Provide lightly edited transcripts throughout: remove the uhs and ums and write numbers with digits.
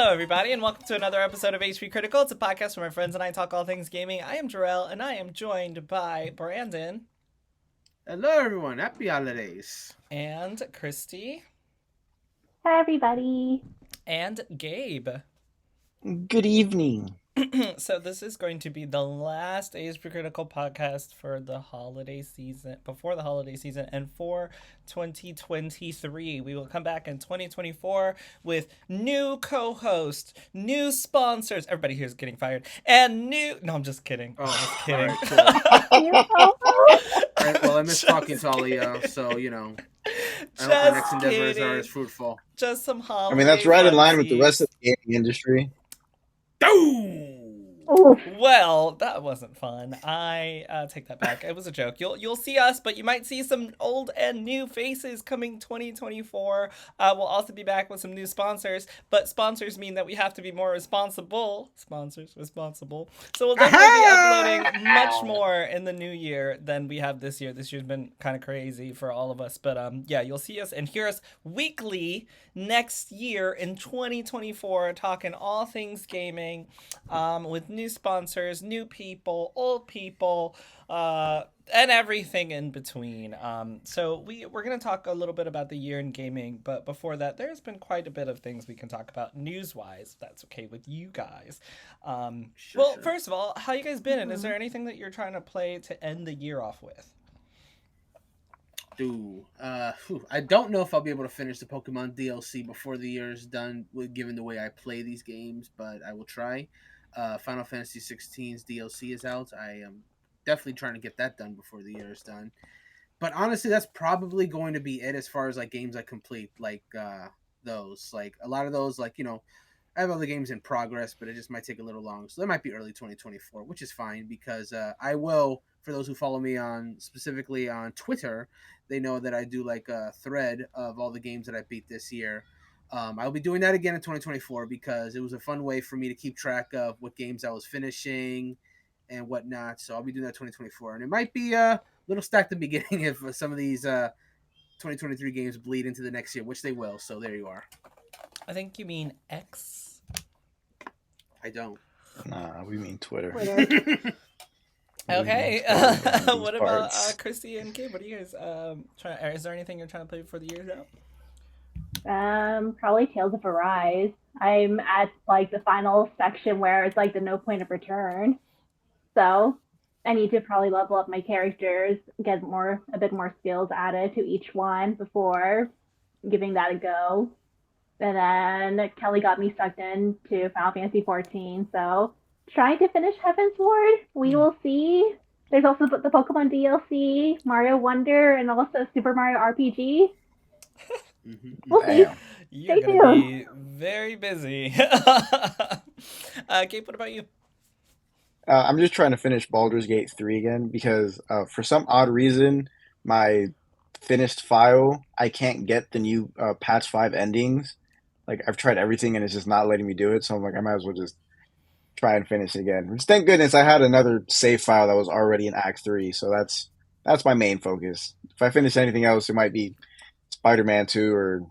Hello, everybody, and welcome to another episode of HP Critical. It's a podcast where my friends and I talk all things gaming. I am Jarrell, and I am joined by Brandon. Hello, everyone. Happy holidays. And Christy. Hi, everybody. And Gabe. Good evening. So this is going to be the last HP Critical podcast for the holiday season, before the holiday season, and for 2023. We will come back in 2024 with new co-hosts, new sponsors. Everybody here is getting fired. And new... No, I'm just kidding. Oh, I'm just kidding. All right, cool. All right, well, I miss talking to all of you, so, you know, I hope the next endeavors are as fruitful. Just some holiday I mean, that's right in line with the funsies. rest of the gaming industry. Well, that wasn't fun. I take that back. It was a joke. You'll see us, but you might see some old and new faces coming 2024. We'll also be back with some new sponsors, but sponsors mean that we have to be more responsible. Sponsors, responsible. So we'll definitely be uploading much more in the new year than we have this year. This year's been kind of crazy for all of us, but yeah, you'll see us and hear us weekly next year in 2024 talking all things gaming with new sponsors, new people, old people, and everything in between. So we're going to talk a little bit about the year in gaming, but before that, there's been quite a bit of things we can talk about news-wise, if that's okay with you guys. Sure. First of all, how you guys been, and is there anything that you're trying to play to end the year off with? I don't know if I'll be able to finish the Pokemon DLC before the year is done, given the way I play these games, but I will try. Final Fantasy 16's DLC is out. I am definitely trying to get that done before the year is done. But honestly, that's probably going to be it as far as like games I complete, like those. Like a lot of those, like, you know, I have other games in progress, but it just might take a little long. So that might be early 2024, which is fine because I will, for those who follow me on specifically on Twitter, they know that I do like a thread of all the games that I beat this year. I'll be doing that again in 2024 because it was a fun way for me to keep track of what games I was finishing and whatnot. So I'll be doing that 2024. And it might be a little stacked at the beginning if some of these 2023 games bleed into the next year, which they will. So there you are. I think you mean X. I don't. Nah, we mean Twitter. Okay. What about Christy and Gabe? What are you guys trying? Is there anything you're trying to play before the year's out? Probably Tales of Arise. I'm at like the final section where it's like the no point of return. So I need to probably level up my characters, get a bit more skills added to each one before giving that a go. And then Kelly got me sucked into Final Fantasy 14, so trying to finish Heaven's Ward. We will see. There's also the Pokemon DLC, Mario Wonder, and also Super Mario RPG. We'll see. You're going to be very busy. Gabe, what about you? I'm just trying to finish Baldur's Gate 3 again because for some odd reason, my finished file, I can't get the new patch 5 endings. Like, I've tried everything and it's just not letting me do it, so I'm like, I might as well just try and finish it again. Which, thank goodness I had another save file that was already in Act 3, so that's my main focus. If I finish anything else, it might be Spider-Man 2 or...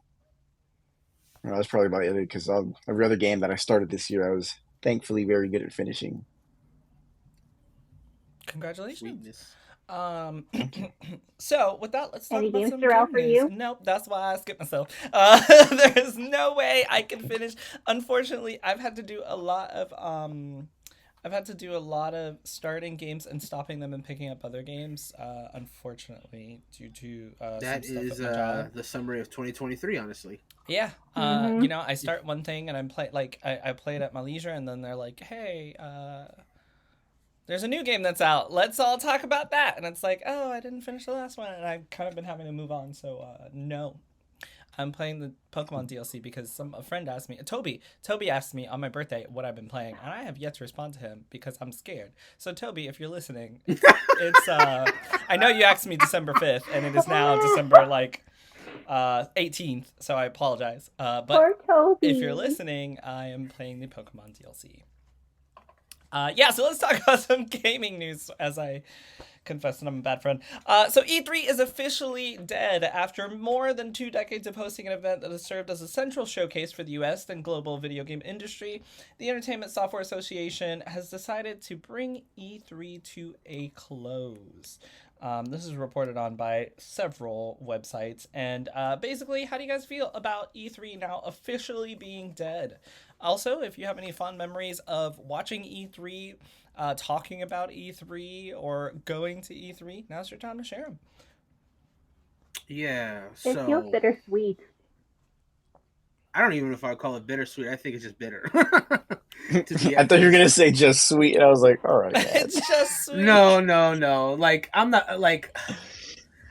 that's probably about it, because every other game that I started this year, I was thankfully very good at finishing. Congratulations. Sweetness. So with that, let's talk Any about games some to route game for news. you? Nope, that's why I skipped myself. There's no way I can finish. Unfortunately, I've had to do a lot of starting games and stopping them and picking up other games. Unfortunately, due to that some stuff is at my job. the summary of 2023. Honestly. Yeah. You know, I start one thing and I'm I play it at my leisure, and then they're like, "Hey, there's a new game that's out. Let's all talk about that." And it's like, "Oh, I didn't finish the last one," and I've kind of been having to move on. So no. I'm playing the Pokemon DLC because a friend asked me, Toby asked me on my birthday what I've been playing, and I have yet to respond to him because I'm scared. So Toby, if you're listening, it's I know you asked me December 5th, and it is now December 18th, so I apologize. But Poor Toby. if you're listening, I am playing the Pokemon DLC. So let's talk about some gaming news as I confess that I'm a bad friend. So E3 is officially dead after more than 2 decades of hosting an event that has served as a central showcase for the US and global video game industry. The Entertainment Software Association has decided to bring E3 to a close. This is reported on by several websites. And basically, how do you guys feel about E3 now officially being dead? Also, if you have any fond memories of watching E3, talking about E3, or going to E3, now's your time to share them. Yeah, It so feels bittersweet. I don't even know if I would call it bittersweet. I think it's just bitter. I thought you were gonna say just sweet, and I was like, all right, man. It's just sweet. No. Like I'm not like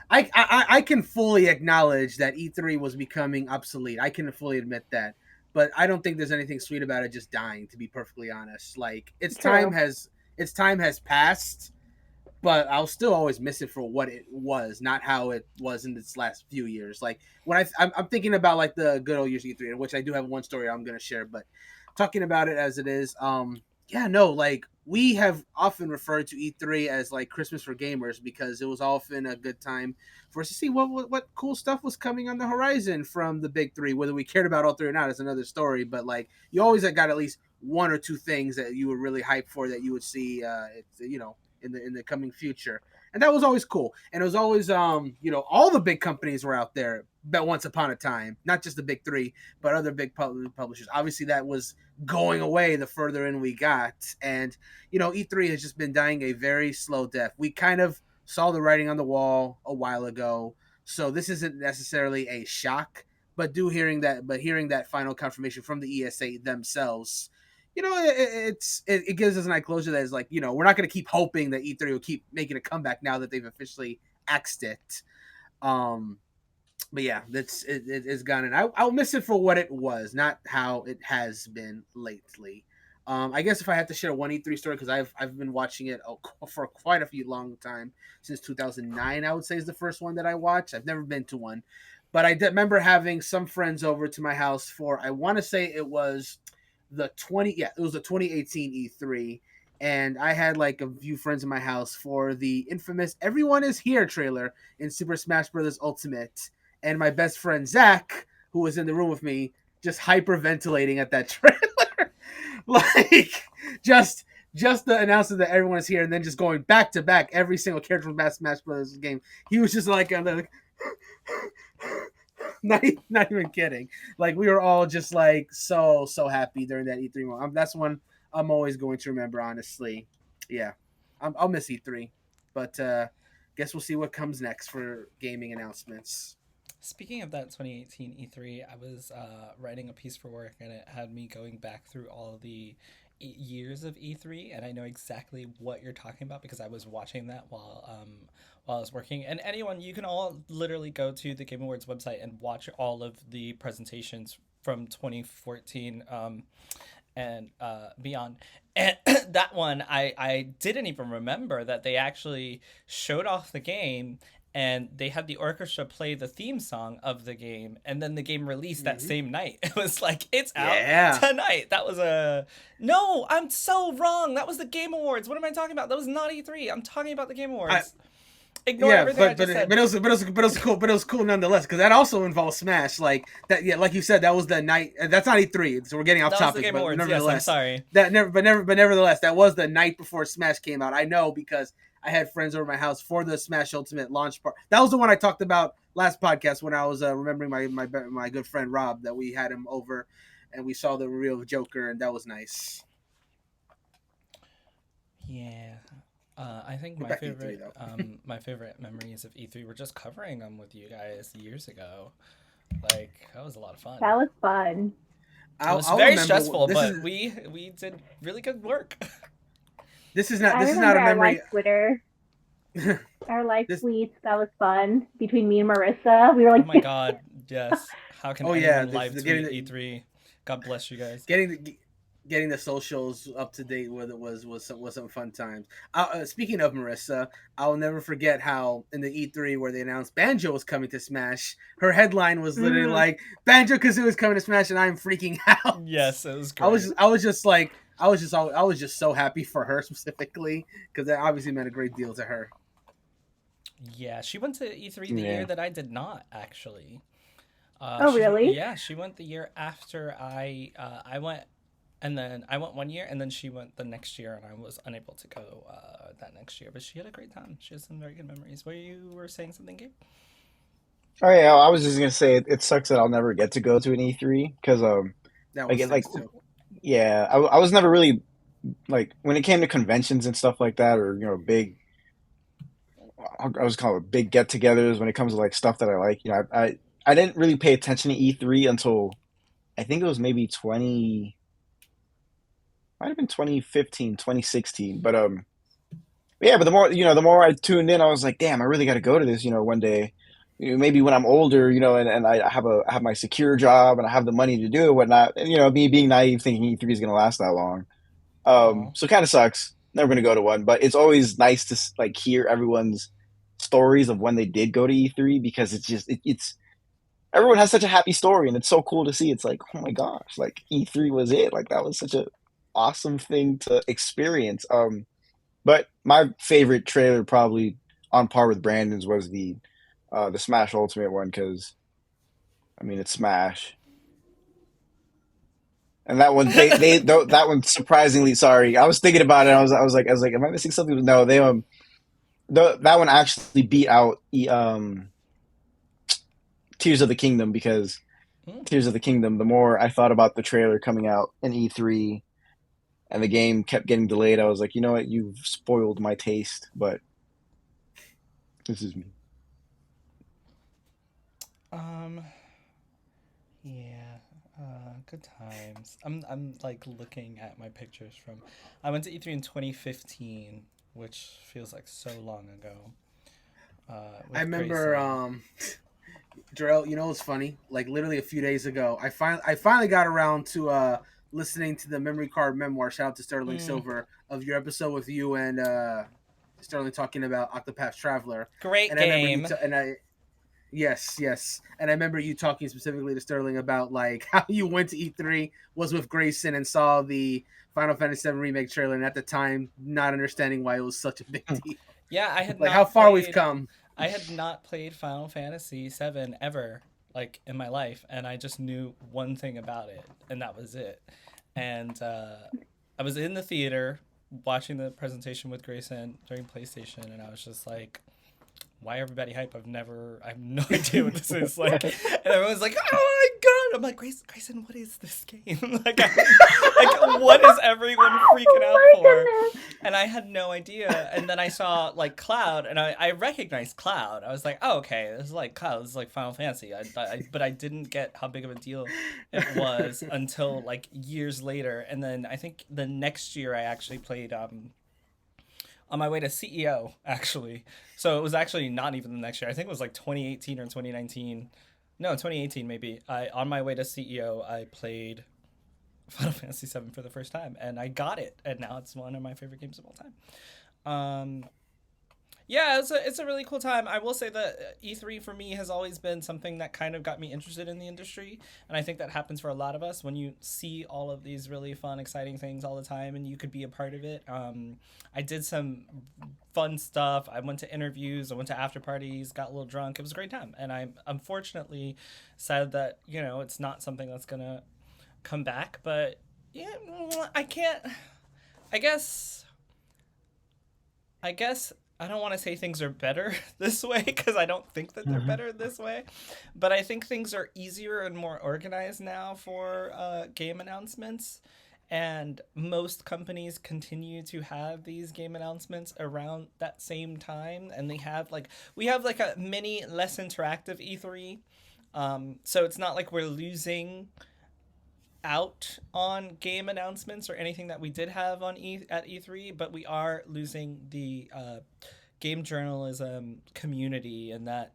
I can fully acknowledge that E3 was becoming obsolete. I can fully admit that. But I don't think there's anything sweet about it just dying, to be perfectly honest. Like its time has passed, but I'll still always miss it for what it was, not how it was in its last few years. Like when I'm thinking about like the good old years E3, in which I do have one story I'm gonna share, but talking about it as it is, like we have often referred to E3 as like Christmas for gamers because it was often a good time for us to see what cool stuff was coming on the horizon from the big three. Whether we cared about all three or not is another story, but like you always got at least one or two things that you were really hyped for that you would see, in the coming future. And that was always cool. And it was always, all the big companies were out there, but once upon a time, not just the big three, but other big publishers. Obviously, that was going away the further in we got. And, E3 has just been dying a very slow death. We kind of saw the writing on the wall a while ago. So this isn't necessarily a shock, but hearing that final confirmation from the ESA themselves, it gives us an eye closure that is like, we're not going to keep hoping that E3 will keep making a comeback now that they've officially axed it. But yeah, it's gone, and I'll miss it for what it was, not how it has been lately. I guess if I had to share one E3 story, because I've been watching it for quite a long time, since 2009, I would say is the first one that I watched. I've never been to one, but I remember having some friends over to my house for, I want to say it was the 2018 E3, and I had like a few friends in my house for the infamous "Everyone Is Here" trailer in Super Smash Bros. Ultimate, and my best friend Zach, who was in the room with me, just hyperventilating at that trailer, like just the announcement that everyone is here, and then just going back to back every single character from Smash Bros. Game. He was just like not even kidding. Like we were all just like so happy during that E3 moment. That's one I'm always going to remember. Honestly, yeah, I'll miss E3, but guess we'll see what comes next for gaming announcements. Speaking of that 2018 E3, I was writing a piece for work, and it had me going back through all of the years of E3, and I know exactly what you're talking about because I was watching that while I was working. And anyone, you can all literally go to the Game Awards website and watch all of the presentations from 2014 and beyond. And that one, I didn't even remember that they actually showed off the game, and they had the orchestra play the theme song of the game, and then the game released that same night. It was like, it's out tonight. That was no, I'm so wrong. That was the Game Awards. What am I talking about? That was not E3. I'm talking about the Game Awards. Ignore everything I just said. But it was cool nonetheless, because that also involves Smash. Like that, yeah, like you said, that was the night. That's not E3, so we're getting off topic. Was the Game Awards. Nevertheless, yes, I'm sorry. Nevertheless, that was the night before Smash came out. I know because I had friends over my house for the Smash Ultimate launch part. That was the one I talked about last podcast when I was remembering my good friend Rob, that we had him over and we saw the real Joker, and that was nice. Yeah. I think my favorite my favorite memories of E3 were just covering them with you guys years ago. Like, that was a lot of fun. That was fun. It was very stressful, but we did really good work. This is not a memory. Our Twitter, our live tweets. That was fun between me and Marissa. We were like, oh my god, yes. How can anyone live tweet E3? God bless you guys. Getting the socials up to date with it was some fun times. Speaking of Marissa, I'll never forget how in the E3 where they announced Banjo was coming to Smash, her headline was literally like, Banjo Kazooie is coming to Smash, and I'm freaking out. Yes, it was great. I was just like, I was just so happy for her specifically because that obviously meant a great deal to her. Yeah, she went to E3 the year Yeah. that I did not actually. Oh, really? Yeah, she went the year after I went, and then I went one year, and then she went the next year, and I was unable to go that next year. But she had a great time. She has some very good memories. Where you were saying something, Gabe? Oh yeah, I was just gonna say it sucks that I'll never get to go to an E3 because That like one it like stinks too. yeah, I was never really like when it came to conventions and stuff like that, or big, I was call it big get-togethers when it comes to like stuff that I like. I didn't really pay attention to E3 until I think it was maybe 20, might have been 2015, 2016. But yeah, but the more I tuned in, I was like, damn, I really got to go to this, one day. Maybe when I'm older, and I have my secure job and I have the money to do it, whatnot. And me being naive, thinking E3 is gonna last that long. Oh, So kind of sucks. Never gonna go to one, but it's always nice to like hear everyone's stories of when they did go to E3 because it's just it's everyone has such a happy story and it's so cool to see. It's like, oh my gosh, like E3 was it. Like that was such a awesome thing to experience. But my favorite trailer, probably on par with Brandon's, was the Smash Ultimate one because I mean it's Smash, and that one that one surprisingly, sorry, I was thinking about it. I was like, am I missing something? No, that one actually beat out Tears of the Kingdom because mm. Tears of the Kingdom. The more I thought about the trailer coming out in E3 and the game kept getting delayed, I was like, you know what, you've spoiled my taste. But this is me. um, yeah, good times. I'm like looking at my pictures from. I went to E3 in 2015, which feels like so long ago. I With remember, Grayson. Jarrell. You know what's funny? Like literally a few days ago, I finally got around to listening to the memory card memoir. Shout out to Sterling Mm, Silver of your episode with you and Sterling talking about Octopath Traveler. great And I remember game. and I Yes, yes. And I remember you talking specifically to Sterling about like how you went to E3 was with Grayson and saw the Final Fantasy VII remake trailer, and at the time not understanding why it was such a big deal. Yeah, I had Like how not far we've played. come. I had not played Final Fantasy VII ever, like in my life, and I just knew one thing about it, and that was it. And I was in the theater watching the presentation with Grayson during PlayStation, and I was just like, why everybody hype? I have no idea what this is. Like, and everyone's like, oh my god! I'm like, Grayson, what is this game? Like, what is everyone freaking out Oh for? my goodness. And I had no idea. And then I saw like Cloud, and I recognized Cloud. I was like, oh okay, this is like Cloud. This is like Final Fantasy. But I didn't get how big of a deal it was until like years later. And then I think the next year I actually played on my way to CEO, actually. So it was actually not even the next year. I think it was like 2018 or 2019. No, 2018 maybe. I on my way to CEO, I played Final Fantasy VII for the first time, and I got it, and now it's one of my favorite games of all time. Um, yeah, it's a really cool time. I will say that E3 for me has always been something that kind of got me interested in the industry, and I think that happens for a lot of us when you see all of these really fun, exciting things all the time, and you could be a part of it. I did some fun stuff. I went to interviews. I went to after parties. Got a little drunk. It was a great time, and I'm unfortunately sad that it's not something that's gonna come back. But yeah, I can't. I guess I guess I don't want to say things are better this way because I don't think that they're Mhm. better this way, but I think things are easier and more organized now for game announcements. And most companies continue to have these game announcements around that same time, and we have like a mini, less interactive E3. So it's not like we're losing out on game announcements or anything that we did have at E3, but we are losing the game journalism community and that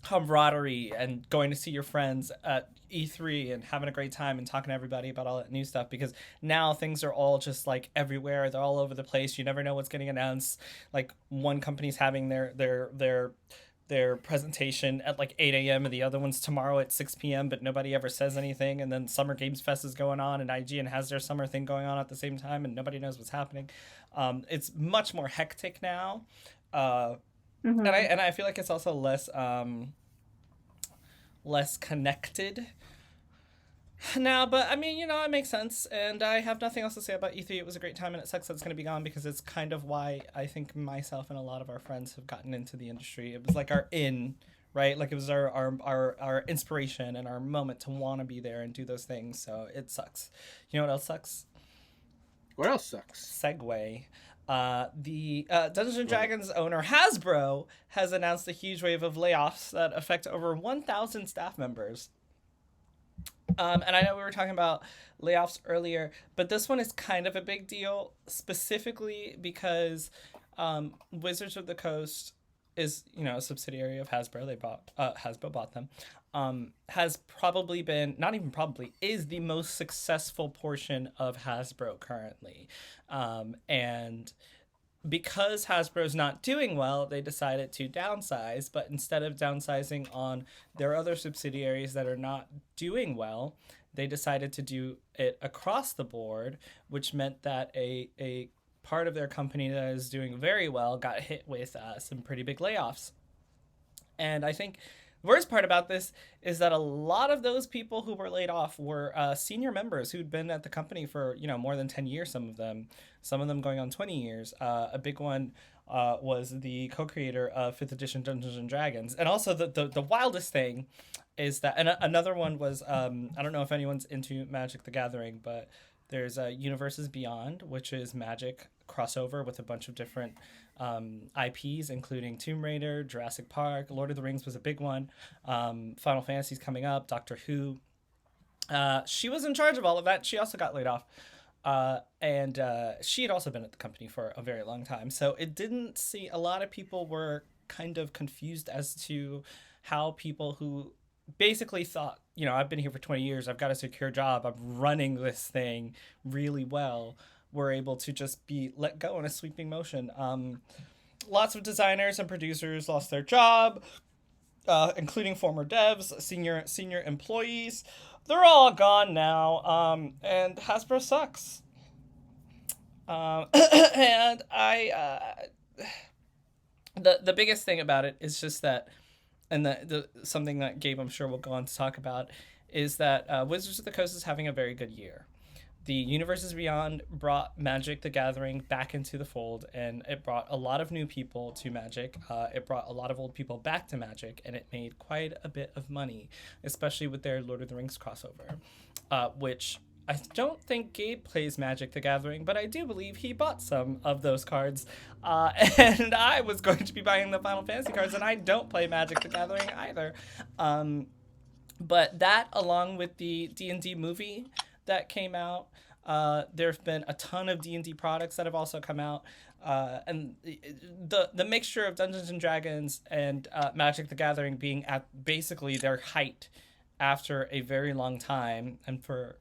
camaraderie and going to see your friends at E3 and having a great time and talking to everybody about all that new stuff, because now things are all just like everywhere. They're all over the place. You never know what's getting announced. Like one company's having their presentation at like 8 a.m. and the other one's tomorrow at 6 p.m. But nobody ever says anything. And then Summer Games Fest is going on, and IGN has their summer thing going on at the same time, and nobody knows what's happening. It's much more hectic now, and I feel like it's also less connected now. But I mean, it makes sense, and I have nothing else to say about E3. It was a great time, and it sucks that it's going to be gone, because it's kind of why I think myself and a lot of our friends have gotten into the industry. It was like our in, right? Like, it was our inspiration and our moment to want to be there and do those things. So it sucks. You know what else sucks? What else sucks? Segue. The Dungeons and Dragons owner Hasbro has announced a huge wave of layoffs that affect over 1,000 staff members. And I know we were talking about layoffs earlier, but this one is kind of a big deal, specifically because Wizards of the Coast is, a subsidiary of Hasbro. Hasbro bought them. Has probably been, not even probably, is the most successful portion of Hasbro currently. And because Hasbro's not doing well, they decided to downsize, but instead of downsizing on their other subsidiaries that are not doing well, they decided to do it across the board, which meant that a part of their company that is doing very well got hit with some pretty big layoffs. And I think the worst part about this is that a lot of those people who were laid off were senior members who'd been at the company for, more than 10 years, some of them going on 20 years. A big one was the co-creator of 5th edition Dungeons and Dragons. And also the wildest thing is that, and another one was, I don't know if anyone's into Magic the Gathering, but there's Universes Beyond, which is Magic crossover with a bunch of different IPs, including Tomb Raider, Jurassic Park, Lord of the Rings was a big one. Final Fantasy's coming up, Doctor Who. She was in charge of all of that. She also got laid off. And she had also been at the company for a very long time. So it didn't see, a lot of people were kind of confused as to how people who basically thought, I've been here for 20 years, I've got a secure job, I'm running this thing really well, were able to just be let go in a sweeping motion. Lots of designers and producers lost their job, including former devs, senior employees. They're all gone now, and Hasbro sucks. And the biggest thing about it is just that, and the something that Gabe, I'm sure, will go on to talk about, is that Wizards of the Coast is having a very good year. The Universes Beyond brought Magic the Gathering back into the fold, and it brought a lot of new people to Magic. It brought a lot of old people back to Magic, and it made quite a bit of money, especially with their Lord of the Rings crossover, which I don't think Gabe plays Magic the Gathering, but I do believe he bought some of those cards. And I was going to be buying the Final Fantasy cards, and I don't play Magic the Gathering either. But that, along with the D&D movie that came out, there have been a ton of D&D products that have also come out, and the mixture of Dungeons and Dragons and Magic the Gathering being at basically their height after a very long time. And for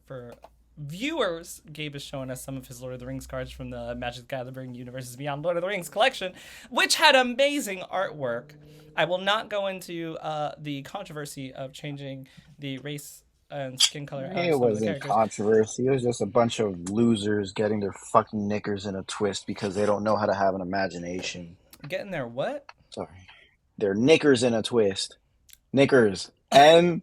viewers, Gabe is showing us some of his Lord of the Rings cards from the Magic the Gathering Universes Beyond Lord of the Rings collection, which had amazing artwork. I will not go into the controversy of changing the race and skin color. It wasn't controversy. It was just a bunch of losers getting their fucking knickers in a twist because they don't know how to have an imagination. Getting their what? Sorry. Their knickers in a twist. Knickers. N-K-N-I-C-K-E-R.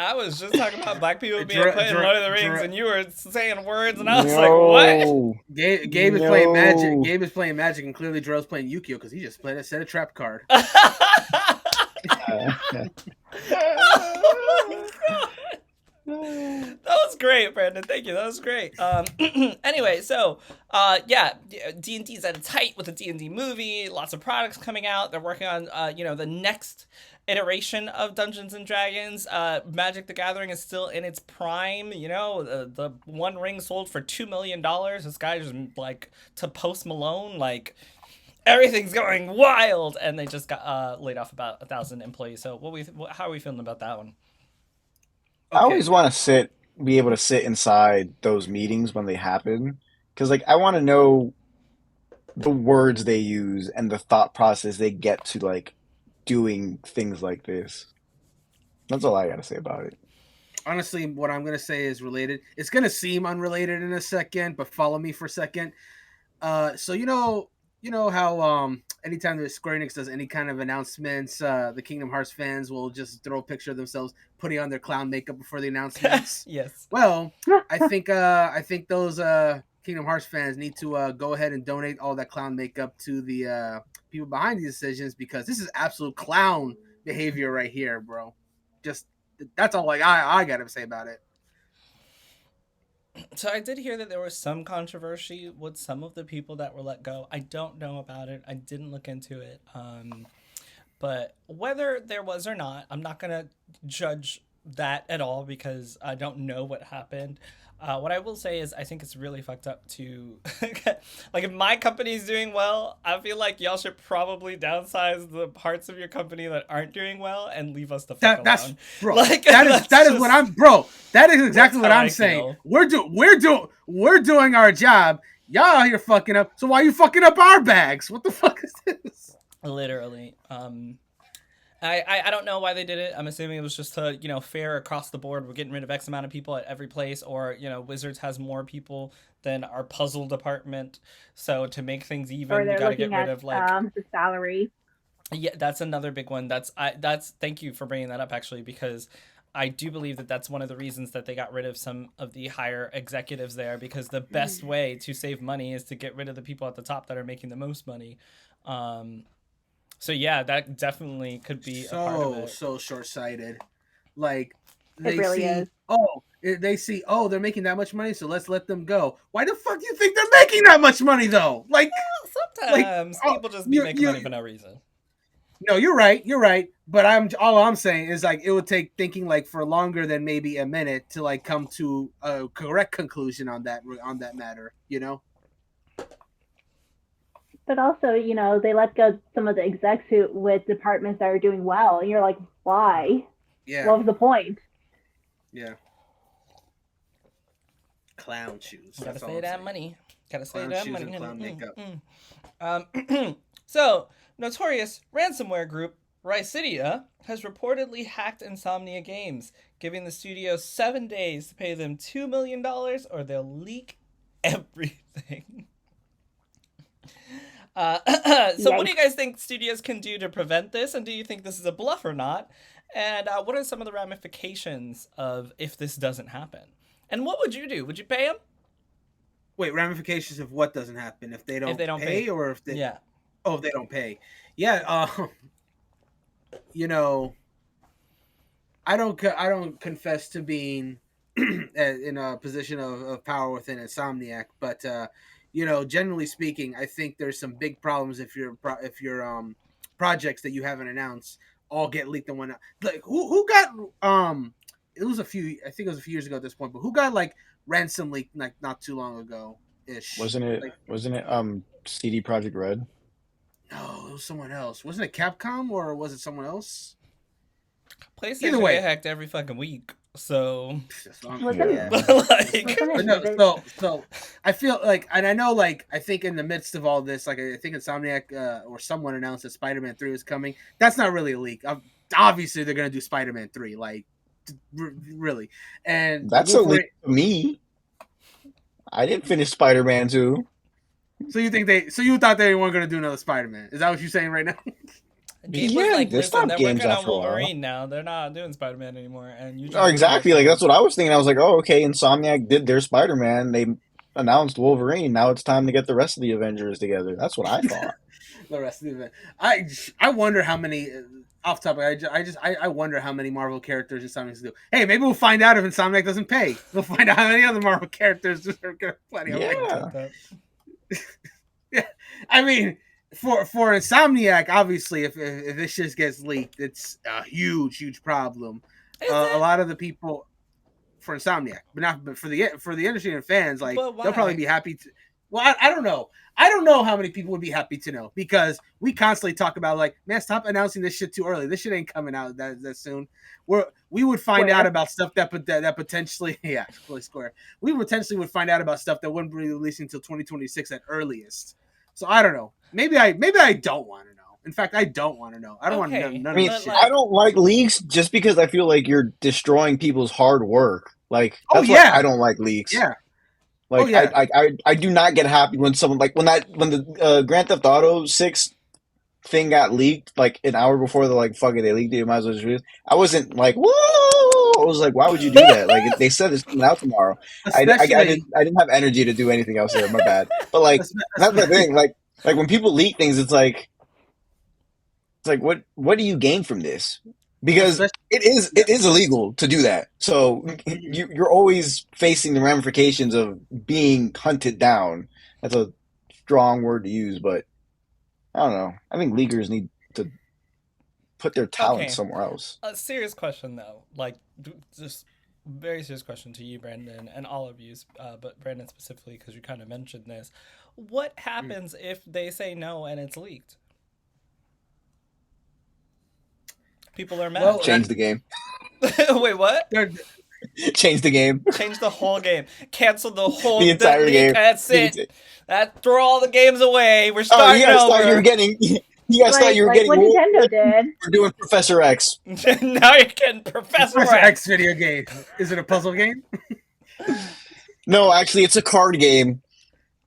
I was just talking about black people being playing Lord of the Rings, and you were saying words, and I was like, what? Gabe is playing Magic. Gabe is playing Magic, and clearly Drell's playing Yu-Gi-Oh! Because he just played a set of trap card. That was great, Brandon. Thank you. That was great. Anyway, so yeah, D&D's at its height with the D&D movie. Lots of products coming out. They're working on the next iteration of Dungeons and Dragons. Magic the Gathering is still in its prime. The One Ring sold for $2 million. This guy just like to Post Malone, like everything's going wild, and they just got laid off about 1,000 employees. So how are we feeling about that one? Okay. I always want to be able to sit inside those meetings when they happen, because like I want to know the words they use and the thought process they get to like doing things like this. That's all I gotta say about it. Honestly, what I'm gonna say is related. It's gonna seem unrelated in a second, but follow me for a second. So you know how anytime that Square Enix does any kind of announcements, the Kingdom Hearts fans will just throw a picture of themselves putting on their clown makeup before the announcements. Yes. Well, I think those Kingdom Hearts fans need to go ahead and donate all that clown makeup to the people behind these decisions, because this is absolute clown behavior right here, bro. Just that's all like I gotta say about it. So I did hear that there was some controversy with some of the people that were let go. I don't know about it. I didn't look into it. But whether there was or not, I'm not gonna judge that at all because I don't know what happened. What I will say is I think it's really fucked up to like if my company is doing well, I feel like y'all should probably downsize the parts of your company that aren't doing well and leave us the fuck That's alone. bro. Like, that is just, what I'm bro. That is exactly what how I'm I saying. feel. We're doing our job. Y'all out here fucking up. So why are you fucking up our bags? What the fuck is this? Literally. I don't know why they did it. I'm assuming it was just to, fair across the board. We're getting rid of X amount of people at every place, or, Wizards has more people than our puzzle department. So to make things even, Or we they're got to get looking rid at of like the salary. yeah, that's another big one. That's thank you for bringing that up actually, because I do believe that that's one of the reasons that they got rid of some of the higher executives there, because the best way to save money is to get rid of the people at the top that are making the most money. So yeah, that definitely could be a part of it. So short-sighted. Like It really is. they see they're making that much money, so let's let them go. Why the fuck do you think they're making that much money though? Like Sometimes people just be making money for no reason. No, you're right. You're right. But I'm saying is like it would take thinking like for longer than maybe a minute to like come to a correct conclusion on that matter. You know. But also, they let go some of the execs with departments that are doing well, and you're like, why? Yeah. What was the point? Yeah. Clown shoes. Gotta save that money. Gotta save Clown that shoes money. and clown makeup. So, notorious ransomware group Rycidia has reportedly hacked Insomnia Games, giving the studio 7 days to pay them $2 million or they'll leak everything. So what do you guys think studios can do to prevent this? And do you think this is a bluff or not? And what are some of the ramifications of if this doesn't happen? And what would you do? Would you pay them? Wait, ramifications of what doesn't happen if they don't pay, or if they if they don't pay? Yeah, I don't confess to being in a position of power within Insomniac, but generally speaking, I think there's some big problems if your projects that you haven't announced all get leaked and whatnot. Like who got it was a few years ago at this point, but who got like ransom leaked like not too long ago ish? Wasn't it CD Projekt Red? No, it was someone else. Wasn't it Capcom or was it someone else? PlayStation get hacked every fucking week. So so I feel like, and I know, like, I think in the midst of all this, like, I think Insomniac or someone announced that Spider-Man 3 was coming. That's not really a leak. Obviously, they're gonna do Spider-Man 3, like, really. And that's a leak to me. I didn't finish Spider-Man 2. So you thought they weren't gonna do another Spider-Man? Is that what you're saying right now? Gabe was like, listen, they're working on Wolverine now. They're not doing Spider-Man anymore. And you exactly. Like, that's what I was thinking. I was like, oh, okay, Insomniac did their Spider-Man. They announced Wolverine. Now it's time to get the rest of the Avengers together. That's what I thought. The rest of the event. I wonder how many, off topic, I wonder how many Marvel characters Insomniac do. Hey, maybe we'll find out if Insomniac doesn't pay. We'll find out how many other Marvel characters are going to plenty of yeah. I mean, for Insomniac, obviously, if this just gets leaked, it's a huge problem. A lot of the people for Insomniac, but for the industry and fans, like they'll probably be happy to. Well, I don't know. I don't know how many people would be happy to know, because we constantly talk about, like, man, stop announcing this shit too early. This shit ain't coming out that soon. We would find out about stuff that potentially, Square. We potentially would find out about stuff that wouldn't be releasing until 2026 at earliest. So I don't know. Maybe I don't want to know. In fact, I don't want to know. I don't want to know Okay, none I of mean, this shit. I don't like leaks just because I feel like you're destroying people's hard work. Like Oh, that's why yeah. I don't like leaks. Yeah. Like Oh, yeah. I do not get happy when someone like when the Grand Theft Auto 6 thing got leaked like an hour before they're like fuck it, they leaked it, you might as well just release it. I wasn't like whoa. I was like, why would you do that? Like they said it's coming out tomorrow. Especially, I didn't have energy to do anything else there. My bad. But like that's the thing. Like when people leak things, it's like what do you gain from this? Because it is illegal to do that. So you're always facing the ramifications of being hunted down. That's a strong word to use, but I don't know. I think leaguers need to put their talent Okay. somewhere else. A serious question though, like just very serious question to you, Brandon, and all of you, but Brandon specifically because you kind of mentioned this. What happens if they say no and it's leaked? People are mad. Well, Change the game. Wait, what? Change the game. Change the whole game. Cancel the whole The entire league. game. That's it. Throw all the games away. We're Oh, starting you guys over. thought you were getting. You guys thought you were like getting. what Nintendo did. We're doing Professor X. Now you're getting Professor X. video game. Is it a puzzle game? No, actually, it's a card game.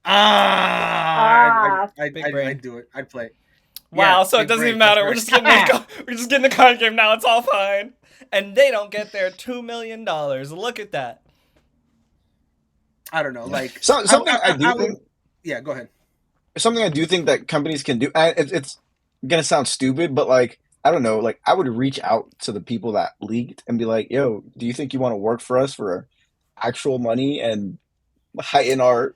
I'd do it. I'd play it. Wow, Yeah, so it big doesn't brain, even matter. that's We're right. just getting the card game now. It's all fine, and they don't get their $2 million. Look at that. I don't know. Like Something I do think. Yeah, go ahead. Something I do think that companies can do. It's gonna sound stupid, but like I don't know. Like I would reach out to the people that leaked and be like, "Yo, do you think you want to work for us for actual money and heighten our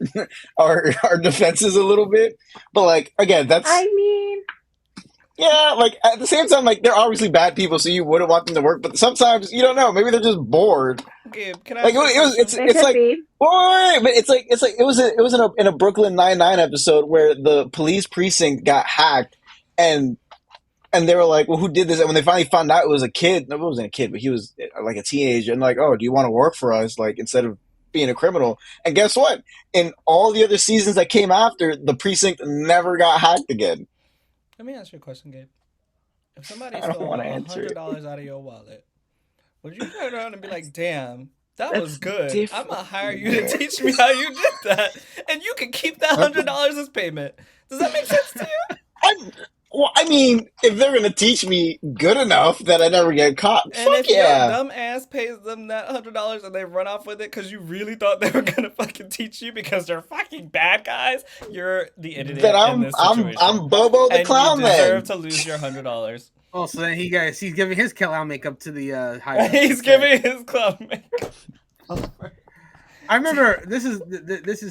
our defenses a little bit?" But like again, that's I mean, yeah. Like at the same time, like they're obviously bad people, so you wouldn't want them to work. But sometimes you don't know. Maybe they're just bored. Gabe, can I? Like ask you a it's question? it could like. be. Wait, but it's like it was in a Brooklyn Nine-Nine episode where the police precinct got hacked, and they were like, "Well, who did this?" And when they finally found out it was a kid, no, it wasn't a kid, but he was like a teenager, and like, "Oh, do you want to work for us?" Like instead of being a criminal. And guess what? In all the other seasons that came after, the precinct never got hacked again. Let me ask you a question, Gabe. If somebody I don't stole wanna answer it. $100 out of your wallet, would you turn around and be like, "Damn, that That's was good. different. I'm gonna hire you to teach me how you did that, and you can keep that $100 as payment"? Does that make sense to you? I mean, if they're gonna teach me good enough that I never get caught, And fuck if your yeah. dumb ass pays them that $100 and they run off with it because you really thought they were gonna fucking teach you because they're fucking bad guys, you're the idiot Then in this situation. I'm Bobo the and clown you deserve then. to lose your $100. Oh, so then he's giving his clown makeup to the high. He's giving his club makeup. I remember this is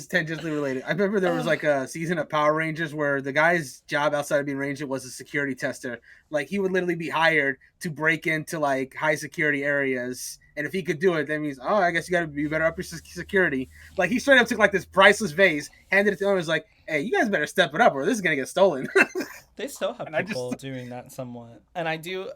tangentially related. I remember there was like a season of Power Rangers where the guy's job outside of being Ranger was a security tester. Like he would literally be hired to break into like high security areas, and if he could do it, that means I guess you got to be better up your security. Like he straight up took like this priceless vase, handed it to him, and was like, "Hey, you guys better step it up, or this is gonna get stolen." They still have And I people doing that somewhat. And I do,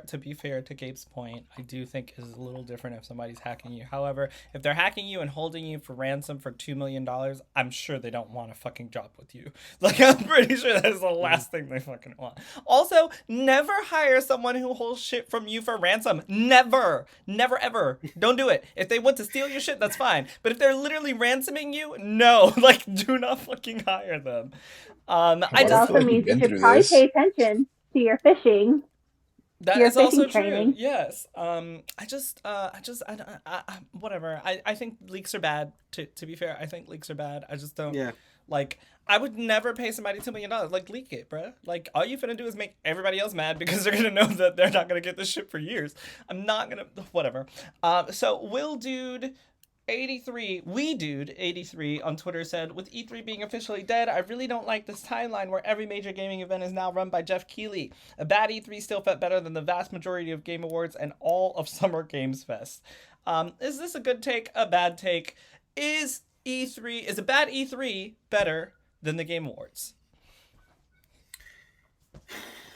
to be fair to Gabe's point, I do think is a little different if somebody's hacking you. However, if they're hacking you and holding you for ransom for $2 million, I'm sure they don't want a fucking job with you. Like, I'm pretty sure that is the last thing they fucking want. Also, never hire someone who holds shit from you for ransom. Never. Never, ever. Don't do it. If they want to steal your shit, that's fine. But if they're literally ransoming you, no. Like, do not fucking hire them. It feel also like means we've been you should through probably this. pay attention to your fishing. That Your is also fishing true. training. Yes. Whatever. I think leaks are bad. To be fair, I think leaks are bad. I just don't. Yeah. Like, I would never pay somebody $2 million. Like, leak it, bruh. Like, all you finna do is make everybody else mad because they're gonna know that they're not gonna get this shit for years. I'm not gonna. Whatever. So Will Dude 83, we dude 83 on Twitter said, with E3 being officially dead, I really don't like this timeline where every major gaming event is now run by Jeff Keighley. A bad E3 still felt better than the vast majority of Game Awards and all of Summer Games Fest. Is this a good take? A bad take? Is a bad E3 better than the Game Awards?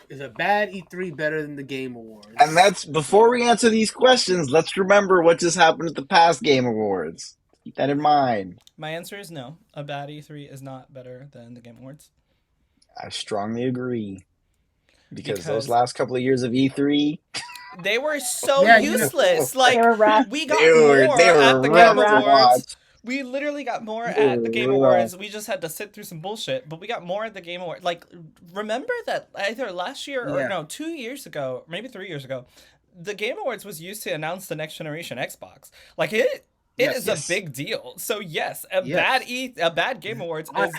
Is a bad E3 better than the Game Awards? And that's before we answer these questions. Let's remember what just happened at the past Game Awards. Keep that in mind. My answer is no. A bad E3 is not better than the Game Awards. I strongly agree. Because those Because last couple of years of E3, they were so Yeah, useless. They Like, were rough. we they got were more they at were the They were Game rough to rough. Awards. watch. We literally got more They at the were Game rough. Awards. We just had to sit through some bullshit, but we got more at the Game Awards. Like, remember that either last year or Yeah. no, 2 years ago, maybe 3 years ago, the Game Awards was used to announce the next generation Xbox. Like it Yes. is Yes. a big deal. So yes, Yes. a bad Game Awards I- is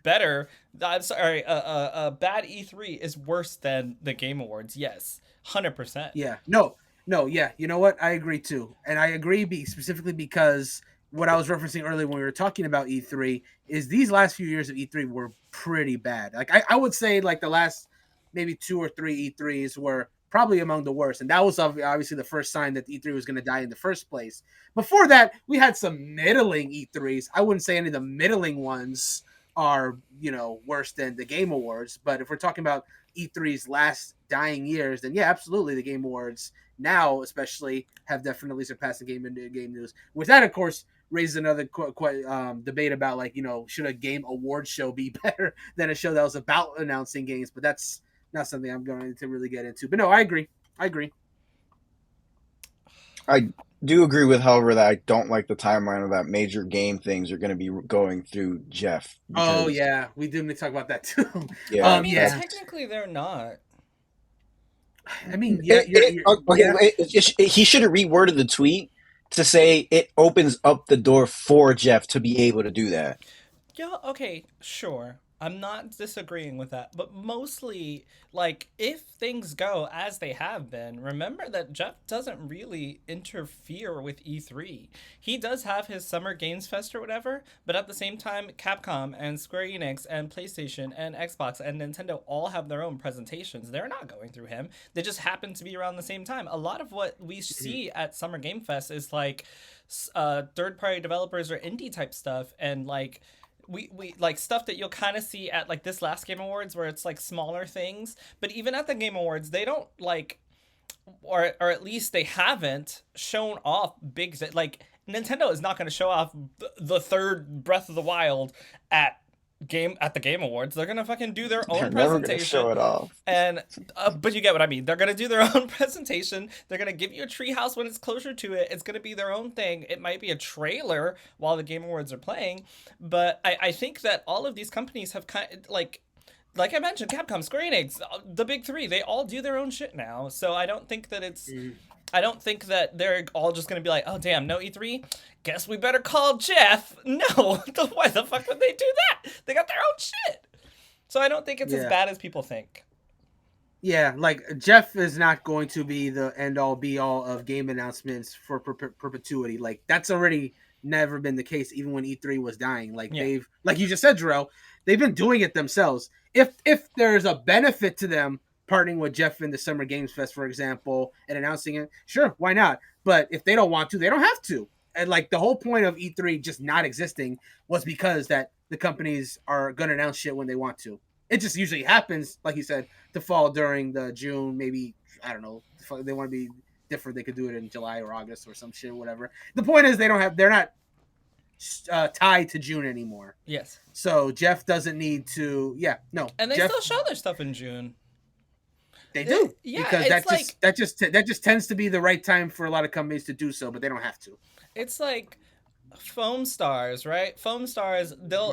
better. I'm sorry, a bad E3 is worse than the Game Awards. Yes, 100%. Yeah. No. Yeah. You know what? I agree too, and I agree specifically because what I was referencing earlier when we were talking about E3 is these last few years of E3 were pretty bad. Like I would say like the last maybe 2 or 3 E3s were probably among the worst, and that was obviously the first sign that E3 was going to die in the first place. Before that, we had some middling E3s. I wouldn't say any of the middling ones are worse than the Game Awards, but if we're talking about E3's last dying years, then yeah, absolutely, the Game Awards now especially have definitely surpassed the game news. Which that, of course, raises another debate about like should a game award show be better than a show that was about announcing games? But that's not something I'm going to really get into. But no, I agree. I do agree with, however, that I don't like the timeline of that major game things are going to be going through Jeff. Oh because- yeah, we do need to talk about that too. Yeah, I mean, yeah. technically they're not. I mean, yeah, He should have reworded the tweet to say it opens up the door for Jeff to be able to do that. Yeah, okay, sure. I'm not disagreeing with that, but mostly, like, if things go as they have been, remember that Jeff doesn't really interfere with E3. He does have his Summer Games Fest or whatever, but at the same time, Capcom and Square Enix and PlayStation and Xbox and Nintendo all have their own presentations. They're not going through him. They just happen to be around the same time. A lot of what we see at Summer Game Fest is, like, third-party developers or indie type stuff, and, like, we like stuff that you'll kind of see at like this last Game Awards where it's like smaller things, but even at the Game Awards they don't like, or at least they haven't shown off big like Nintendo is not going to show off the third Breath of the Wild at the Game Awards. They're gonna fucking do their own They're never presentation. going to show it off. And but you get what I mean. They're gonna do their own presentation. They're gonna give you a treehouse when it's closer to it. It's gonna be their own thing. It might be a trailer while the Game Awards are playing, but I think that all of these companies have kind of, like I mentioned, Capcom, Square Enix, the big three. They all do their own shit now. So I don't think that it's. I don't think that they're all just gonna be like, oh damn, no E3. Guess we better call Jeff. No, why the fuck would they do that? They got their own shit. So I don't think it's as bad as people think. Yeah, like Jeff is not going to be the end all be all of game announcements for perpetuity. Like that's already never been the case, even when E3 was dying. Like they've, like you just said, Jarrell, they've been doing it themselves. If there's a benefit to them partnering with Jeff in the Summer Games Fest, for example, and announcing it, sure, why not? But if they don't want to, they don't have to. And like the whole point of E3 just not existing was because that the companies are going to announce shit when they want to. It just usually happens, like you said, to fall during the June, maybe, I don't know, if they want to be different, they could do it in July or August or some shit or whatever. The point is they're not tied to June anymore. Yes. So Jeff doesn't need to, And they Jeff, still show their stuff in June. They do. Yeah, because that just tends to be the right time for a lot of companies to do so, but they don't have to. It's like Foam Stars, right? Foam Stars,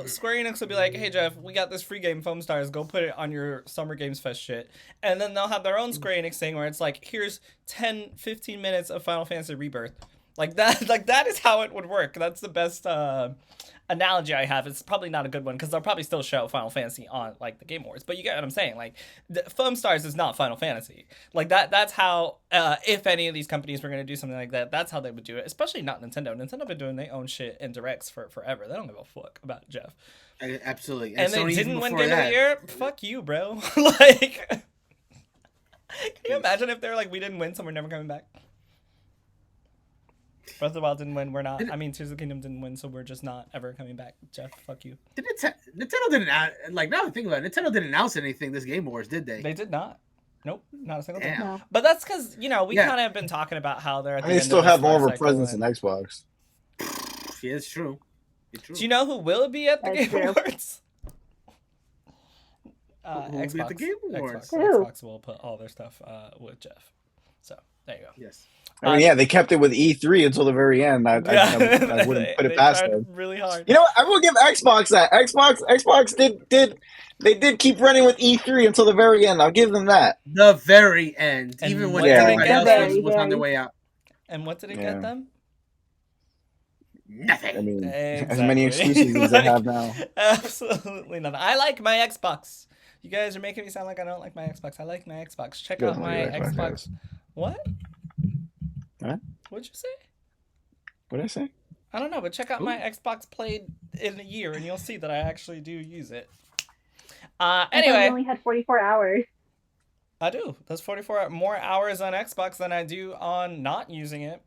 Square Enix will be like, hey Jeff, we got this free game, Foam Stars, go put it on your Summer Games Fest shit. And then they'll have their own Square Enix thing where it's like, here's 10, 15 minutes of Final Fantasy Rebirth. Like that is how it would work. That's the best analogy I have. It's probably not a good one because they'll probably still show Final Fantasy on like the Game Awards, but you get what I'm saying. Like Foam Stars is not Final Fantasy. Like that's how if any of these companies were going to do something like that, that's how they would do it. Especially not Nintendo. Nintendo been doing their own shit in directs for forever. They don't give a fuck about Jeff. Absolutely. And they Sony didn't win before Game of that. the Year. Fuck you, bro. Like, can you imagine if they're like, we didn't win, so we're never coming back? Breath of the Wild didn't win. We're not. I mean, Tears of the Kingdom didn't win, so we're just not ever coming back. Jeff, fuck you. Nintendo didn't like. Now that I think about it, Nintendo didn't announce anything this Game Awards, did they? They did not. Nope, not a single thing. Damn. No. But that's because we kind of have been talking about how they're. At the They end still of this have more of a life cycle presence and- in Xbox. Yeah, it's true. Do you know who will be at the That's Game true. Awards? Who will be at the Game Awards? Xbox will put all their stuff with Jeff. So there you go. Yes. I mean, yeah, they kept it with E3 until the very end. I wouldn't put it past them. Really hard. You know what? I will give Xbox that. Xbox did keep running with E3 until the very end. I'll give them that. The very end, And even when what did everybody it else get was on their way out. And what did it Yeah. get them? Nothing. I mean, as Exactly. many exclusives as they have now. Absolutely nothing. I like my Xbox. You guys are making me sound like I don't like my Xbox. I like my Xbox. Check Good out one, my your Xbox, Xbox. guys. What? What? What'd you say? What did I say? I don't know, but check out my Xbox played in a year, and you'll see that I actually do use it. I Anyway, only had 44 hours. I do. That's 44 more hours on Xbox than I do on not using it.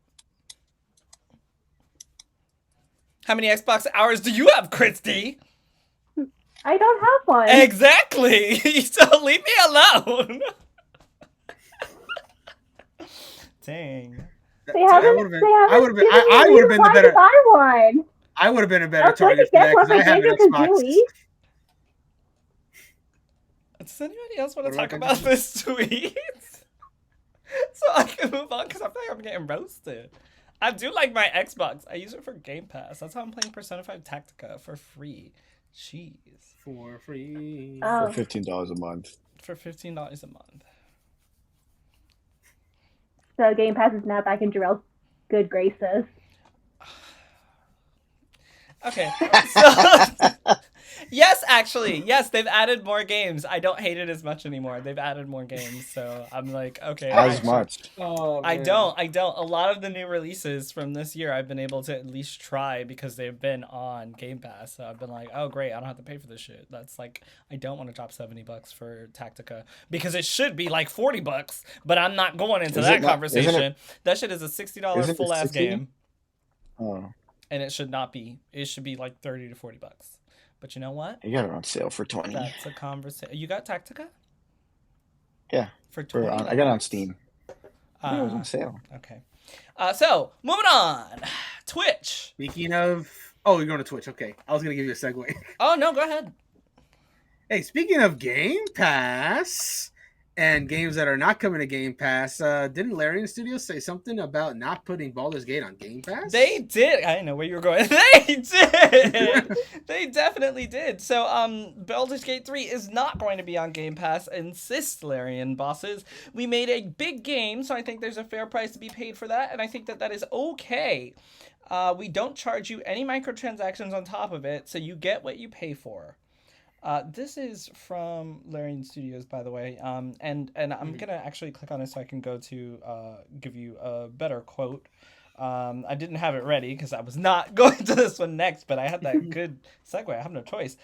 How many Xbox hours do you have, Christy? I don't have one. Exactly. So leave me alone. Dang. They haven't. I would have been the better. Buy one. I would have been a better I was going target to for that get one because for I have an Banjo Xbox. Kazooie. Does anybody else want to What talk about about this tweet? So I can move on because I feel like I'm getting roasted. I do like my Xbox. I use it for Game Pass. That's how I'm playing Persona 5 Tactica for free. Jeez. For free. Oh. For $15 a month. For $15 a month. So Game Pass is now back in Jarrell's good graces. Okay. So, yes, actually. Yes, they've added more games. I don't hate it as much anymore. They've added more games. So I'm like, okay. As much. Oh, I man. don't. A lot of the new releases from this year I've been able to at least try because they've been on Game Pass. So I've been like, oh great, I don't have to pay for this shit. That's like, I don't want to drop $70 for Tactica because it should be like $40, but I'm not going into Is that it not- conversation. isn't it- That shit is a $60 isn't it full ass 60? game, Oh, and it should not be. It should be like $30 to $40. But you know what? you got it on sale for 20. That's a conversation. You got Tactica? Yeah. For 20. I got it on Steam. Yeah, it was Uh, on sale. okay. So moving on. Twitch. Speaking of, oh, you're going to Twitch. Okay, I was gonna give you a segue. Oh no, go ahead. Hey, speaking of Game Pass and games that are not coming to Game Pass, didn't Larian Studios say something about not putting Baldur's Gate on Game Pass? They did. I know where you were going. They did. They definitely did. So, Baldur's Gate 3 is not going to be on Game Pass. Insist, Larian bosses. We made a big game, so I think there's a fair price to be paid for that, and I think that that is okay. We don't charge you any microtransactions on top of it, so you get what you pay for. This is from Larian Studios, by the way, and I'm gonna actually click on it so I can go to give you a better quote. I didn't have it ready because I was not going to this one next, but I had that good segue. I have no choice.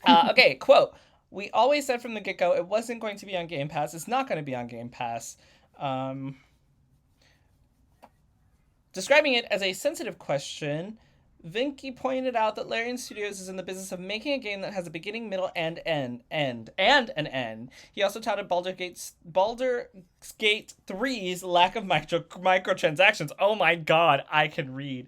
Okay, quote. We always said from the get-go it wasn't going to be on Game Pass. It's not going to be on Game Pass. Describing it as a sensitive question, Vinky pointed out that Larian Studios is in the business of making a game that has a beginning, middle, and an end. He also touted Baldur's Gate 3's lack of microtransactions. Oh my god, I can read.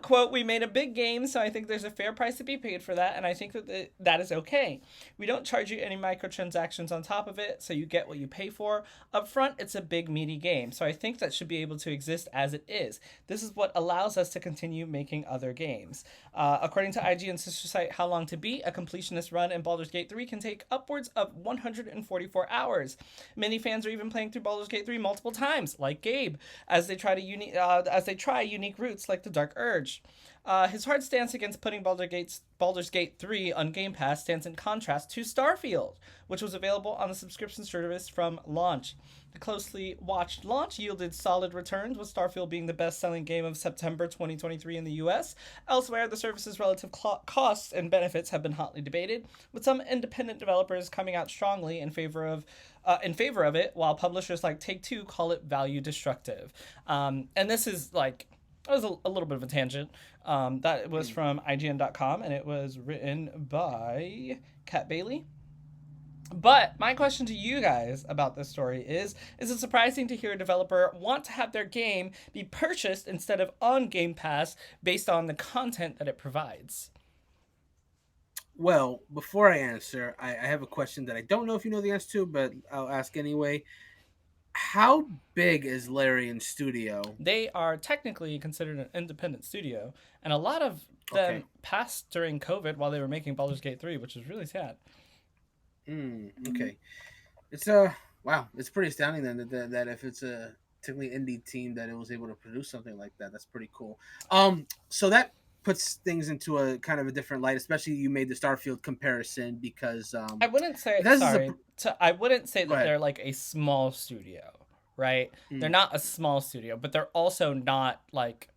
Quote, we made a big game, so I think there's a fair price to be paid for that, and I think that that is okay. We don't charge you any microtransactions on top of it, so you get what you pay for. Up front, it's a big, meaty game, so I think that should be able to exist as it is. This is what allows us to continue making other games. According to IGN's sister site How Long to Beat, a completionist run in Baldur's Gate 3 can take upwards of 144 hours. Many fans are even playing through Baldur's Gate 3 multiple times, like Gabe, as they try unique routes like the Dark Urge. His hard stance against putting Baldur's Gate 3 on Game Pass stands in contrast to Starfield, which was available on the subscription service from launch. The closely watched launch yielded solid returns, with Starfield being the best-selling game of September 2023 in the US. Elsewhere, the service's relative costs and benefits have been hotly debated, with some independent developers coming out strongly in favor of it, while publishers like Take-Two call it value destructive. And this is like, it was a little bit of a tangent. That was from IGN.com, and it was written by Kat Bailey. But my question to you guys about this story is it surprising to hear a developer want to have their game be purchased instead of on Game Pass based on the content that it provides? Well, before I answer, I have a question that I don't know if you know the answer to, but I'll ask anyway. How big is Larian Studio? They are technically considered an independent studio, and a lot of Okay. them passed during COVID while they were making Baldur's Gate 3, which is really sad. Okay. It's wow. It's pretty astounding then that if it's a technically indie team that it was able to produce something like that. That's pretty cool. So that puts things into a kind of a different light, especially you made the Starfield comparison because I wouldn't say Bethesda's a sorry. I wouldn't say go that ahead. they're like a small studio, right? They're Mm, not a small studio, but they're also not like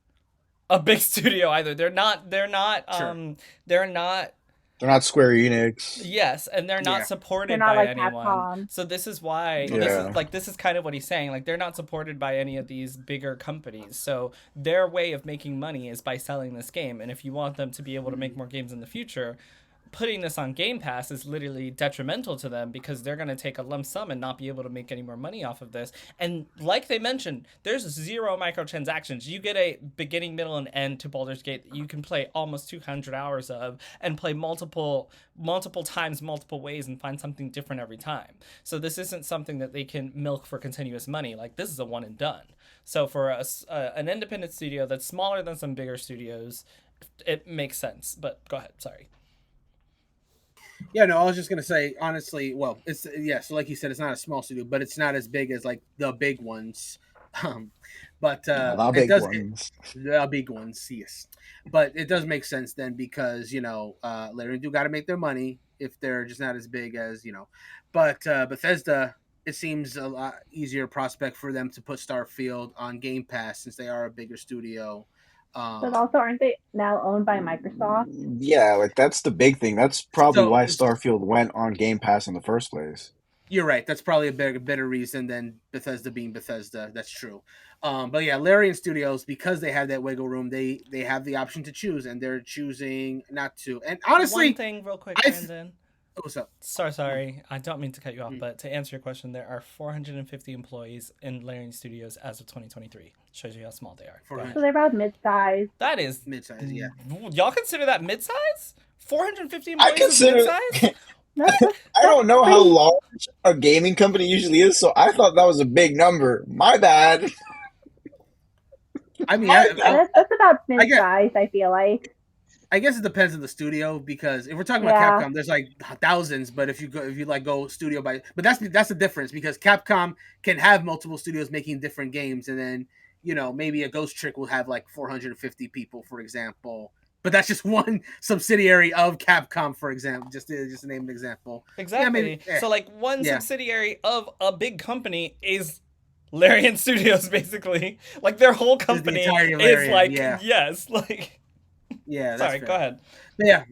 a big studio either. They're not. They're not. sure. They're not. They're not Square Enix. Yes, and they're not Yeah. They're supported not by like anyone. Capcom. So this is why Yeah. this is kind of what he's saying. Like they're not supported by any of these bigger companies. So their way of making money is by selling this game. And if you want them to be able to make more games in the future, putting this on Game Pass is literally detrimental to them because they're going to take a lump sum and not be able to make any more money off of this. And like they mentioned, there's zero microtransactions. You get a beginning, middle, and end to Baldur's Gate that you can play almost 200 hours of and play multiple times, multiple ways, and find something different every time. So this isn't something that they can milk for continuous money. Like this is a one and done. So for an independent studio that's smaller than some bigger studios, it makes sense. But go ahead. Sorry. Yeah, no, I was just gonna say honestly. Well, it's yeah. So like you said, it's not a small studio, but it's not as big as like the big ones. Um, but Yeah, the it big does. ones. The big ones, yes. But it does make sense then because Larry do got to make their money if they're just not as big as But Bethesda, it seems a lot easier prospect for them to put Starfield on Game Pass since they are a bigger studio. But Um, also, aren't they now owned by Microsoft? Yeah, like that's the big thing. That's probably so why Starfield went on Game Pass in the first place. you're right. That's probably a better reason than Bethesda being Bethesda. That's true. But yeah, Larian Studios, because they have that wiggle room, they have the option to choose, and they're choosing not to. And One honestly, thing, real quick, I Brandon. what's up? Sorry. I don't mean to cut you off, Mm. but to answer your question, there are 450 employees in Larian Studios as of 2023. Shows you how small they are. Go ahead. So they're about mid-size. That is Mid-size, yeah. Y'all consider that mid-size? 450 I employees is consider. mid-size? I don't know how large a gaming company usually is, so I thought that was a big number. My bad. I mean, My That's about I get- mid-size, I feel like. I guess it depends on the studio because if we're talking about Yeah. Capcom, there's like thousands. But if you like go studio by, but that's the difference because Capcom can have multiple studios making different games, and then maybe a Ghost Trick will have like 450 people, for example. But that's just one subsidiary of Capcom, for example. Just to name an example. Exactly. Yeah. So, like, one Yeah. subsidiary of a big company is Larian Studios, basically. Like, their whole company entirety of is Larian, like, yeah. yes, like. Yeah. That's Sorry, fair. go ahead. But yeah.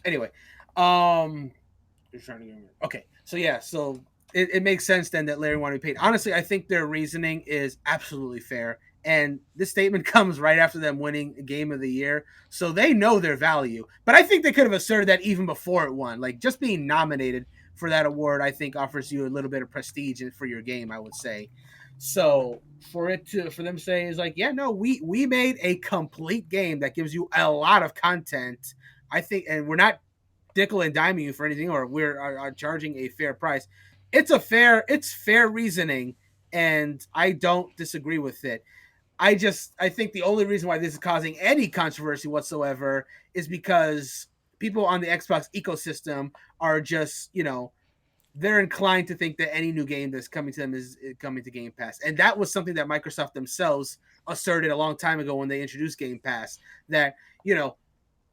Anyway, just trying to get okay. So yeah, so it makes sense then that Larry wanted to be paid. Honestly, I think their reasoning is absolutely fair. And this statement comes right after them winning Game of the Year. So they know their value. But I think they could have asserted that even before it won. Like just being nominated for that award, I think offers you a little bit of prestige for your game, I would say. So for them to say is like, yeah, no, we made a complete game that gives you a lot of content. I think, and we're not nickel and diming you for anything, or we're are charging a fair price. It's fair reasoning, and I don't disagree with it. I think the only reason why this is causing any controversy whatsoever is because people on the Xbox ecosystem are just, they're inclined to think that any new game that's coming to them is coming to Game Pass. And that was something that Microsoft themselves asserted a long time ago when they introduced Game Pass, that,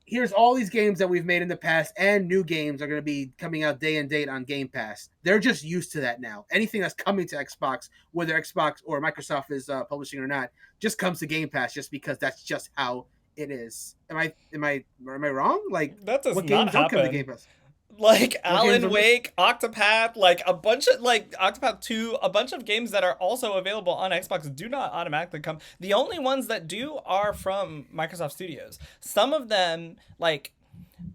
here's all these games that we've made in the past and new games are going to be coming out day and date on Game Pass. They're just used to that now. Anything that's coming to Xbox, whether Xbox or Microsoft is publishing or not, just comes to Game Pass just because that's just how it is. Am I wrong? Like That does what not games don't come to happen. Game Pass? Like What games Alan are- Wake, Octopath, like a bunch of like Octopath 2, a bunch of games that are also available on Xbox do not automatically come. The only ones that do are from Microsoft Studios. Some of them, like,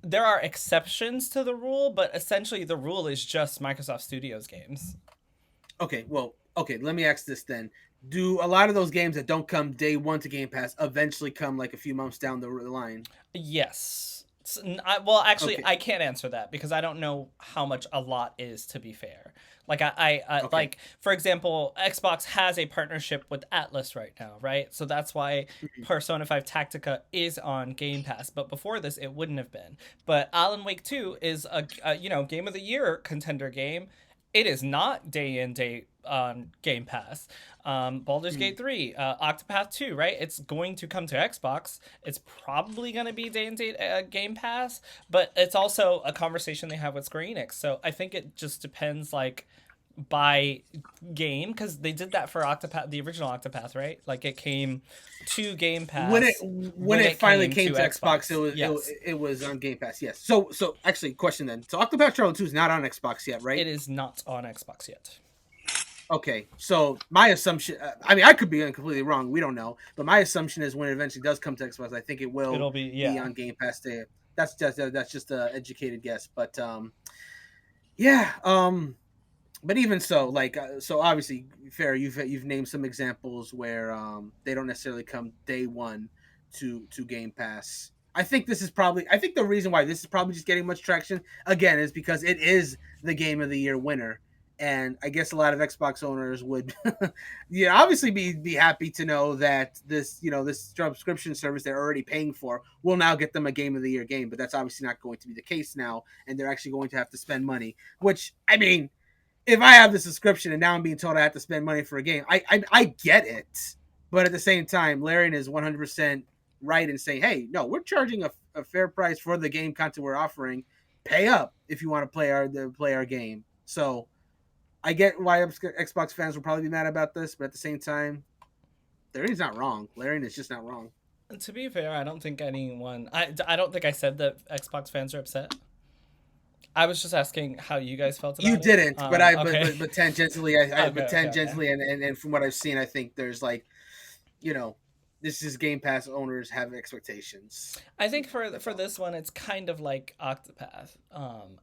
there are exceptions to the rule, but essentially the rule is just Microsoft Studios games. Okay, let me ask this then. Do a lot of those games that don't come day one to Game Pass eventually come like a few months down the line? Yes. Well, actually, Okay. I can't answer that because I don't know how much a lot is. To be fair, like Okay. like for example, Xbox has a partnership with Atlas right now, right? So that's why Mhm. Persona 5 Tactica is on Game Pass. But before this, it wouldn't have been. But Alan Wake 2 is a Game of the Year contender game. It is not day in day on Game Pass. Baldur's Mhm. Gate 3, Octopath 2, right? It's going to come to Xbox. It's probably going to be day and date Game Pass, but it's also a conversation they have with Square Enix. So I think it just depends, like, by game, because they did that for Octopath, the original Octopath, right? Like, it came to Game Pass When when it it finally came came to to Xbox, Xbox. Yes, it was on Game Pass. Yes. So actually, question then. So Octopath Traveler 2 is not on Xbox yet, right? it is not on Xbox yet. Okay. So my assumption, I mean, I could be completely wrong. We don't know, but my assumption is when it eventually does come to Xbox, I think it will It'll be, be yeah. on Game Pass there. That's just a educated guess, but yeah. But even so, like, so obviously, fair. You've named some examples where they don't necessarily come day one to Game Pass. I think this is probably. I think the reason why this is probably just getting much traction again is because it is the Game of the Year winner, and I guess a lot of Xbox owners would, yeah, obviously be happy to know that this subscription service they're already paying for will now get them a Game of the Year game. But that's obviously not going to be the case now, and they're actually going to have to spend money. Which, I mean, if I have the subscription and now I'm being told I have to spend money for a game, I get it. But at the same time, Larian is 100% right in saying, hey, no, we're charging a fair price for the game content we're offering. Pay up if you want to play our game. So I get why Xbox fans will probably be mad about this, but at the same time, Larian's not wrong. Larian is just not wrong. To be fair, I don't think anyone. I don't think I said that Xbox fans are upset. I was just asking how you guys felt You about it. didn't, but I Okay. but tangentially, but Okay. tangentially, and from what I've seen, I think there's like, you know, this is Game Pass owners have expectations. I think That's for all. this one, it's kind of like Octopath,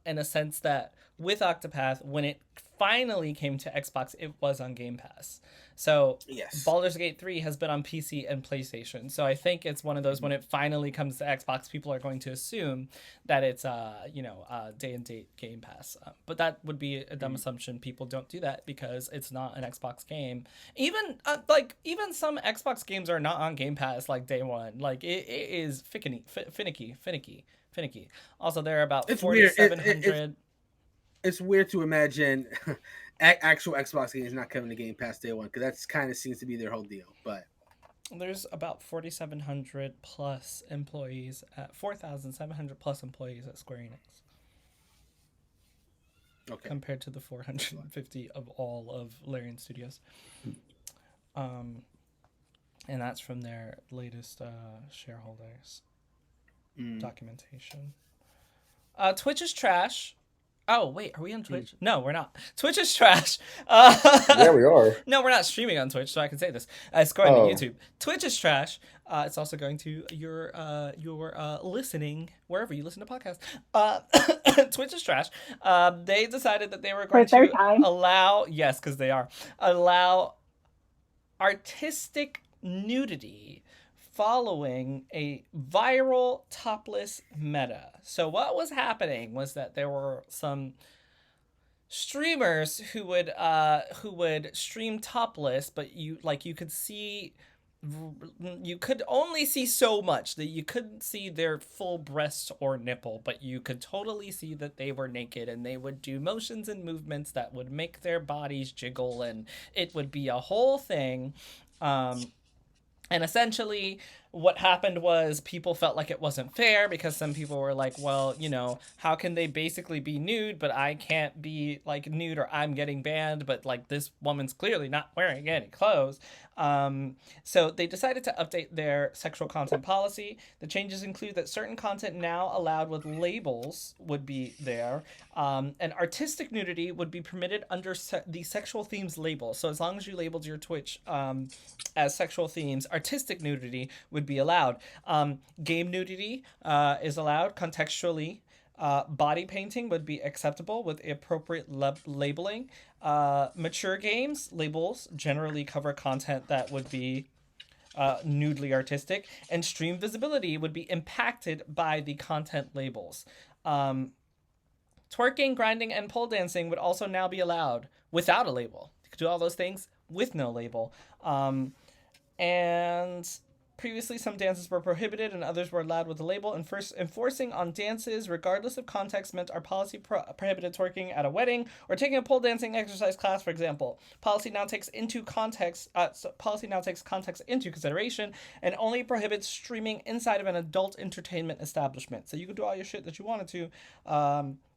in a sense that with Octopath, when it finally came to Xbox, it was on Game Pass. So Yes. Baldur's Gate 3 has been on PC and PlayStation. So I think it's one of those, when it finally comes to Xbox, people are going to assume that it's day and date Game Pass. But that would be a dumb assumption. People don't do that because it's not an Xbox game. Even some Xbox games are not on Game Pass like day one. Like it is finicky. Also, there are about It's weird. 4,700. It's weird to imagine actual Xbox games not coming to Game Pass day one because that's kind of seems to be their whole deal. But There's about 4,700 plus employees at 4,700 plus employees at Square Enix, okay, compared to the 450 of all of Larian Studios. Um, and that's from their latest shareholders documentation. Twitch is trash. Oh wait, are we on Twitch? No, we're not. Twitch is trash. Yeah, we are. No, we're not streaming on Twitch, so I can say this. It's going to YouTube. Twitch is trash. It's also going to your listening wherever you listen to podcasts. Twitch is trash. They decided that they were going For a third to time. allow, yes, because they are, allow artistic nudity following a viral topless meta. So what was happening was that there were some streamers who would stream topless, but you could see, you could only see so much, that you couldn't see their full breast or nipple, but you could totally see that they were naked, and they would do motions and movements that would make their bodies jiggle, and it would be a whole thing. And essentially, what happened was people felt like it wasn't fair, because some people were like, well, how can they basically be nude, but I can't be like nude, or I'm getting banned, but like this woman's clearly not wearing any clothes. So they decided to update their sexual content policy. The changes include that certain content now allowed with labels would be there, and artistic nudity would be permitted under the sexual themes label. So as long as you labeled your Twitch as sexual themes, artistic nudity would be allowed. Game nudity is allowed contextually. Body painting would be acceptable with appropriate labeling. Mature games labels generally cover content that would be nudely artistic, and stream visibility would be impacted by the content labels. Twerking, grinding, and pole dancing would also now be allowed without a label. You could do all those things with no label. And previously, some dances were prohibited and others were allowed with a label. And first, enforcing on dances, regardless of context, meant our policy prohibited twerking at a wedding or taking a pole dancing exercise class, for example. Policy now takes context into consideration and only prohibits streaming inside of an adult entertainment establishment. So you could do all your shit that you wanted to.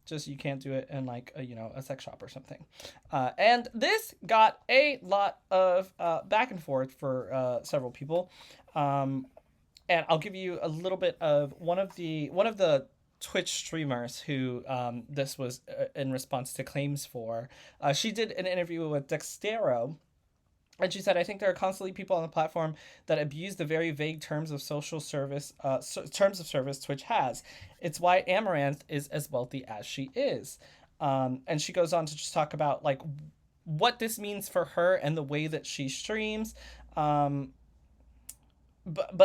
Just you can't do it in like a sex shop or something. And this got a lot of back and forth for several people. And I'll give you a little bit of one of the Twitch streamers who this was in response to claims for. She did an interview with Dextero. And she said, I think there are constantly people on the platform that abuse the very vague terms of social service, Twitch has. It's why Amaranth is as wealthy as she is. And she goes on to just talk about like what this means for her and the way that she streams. But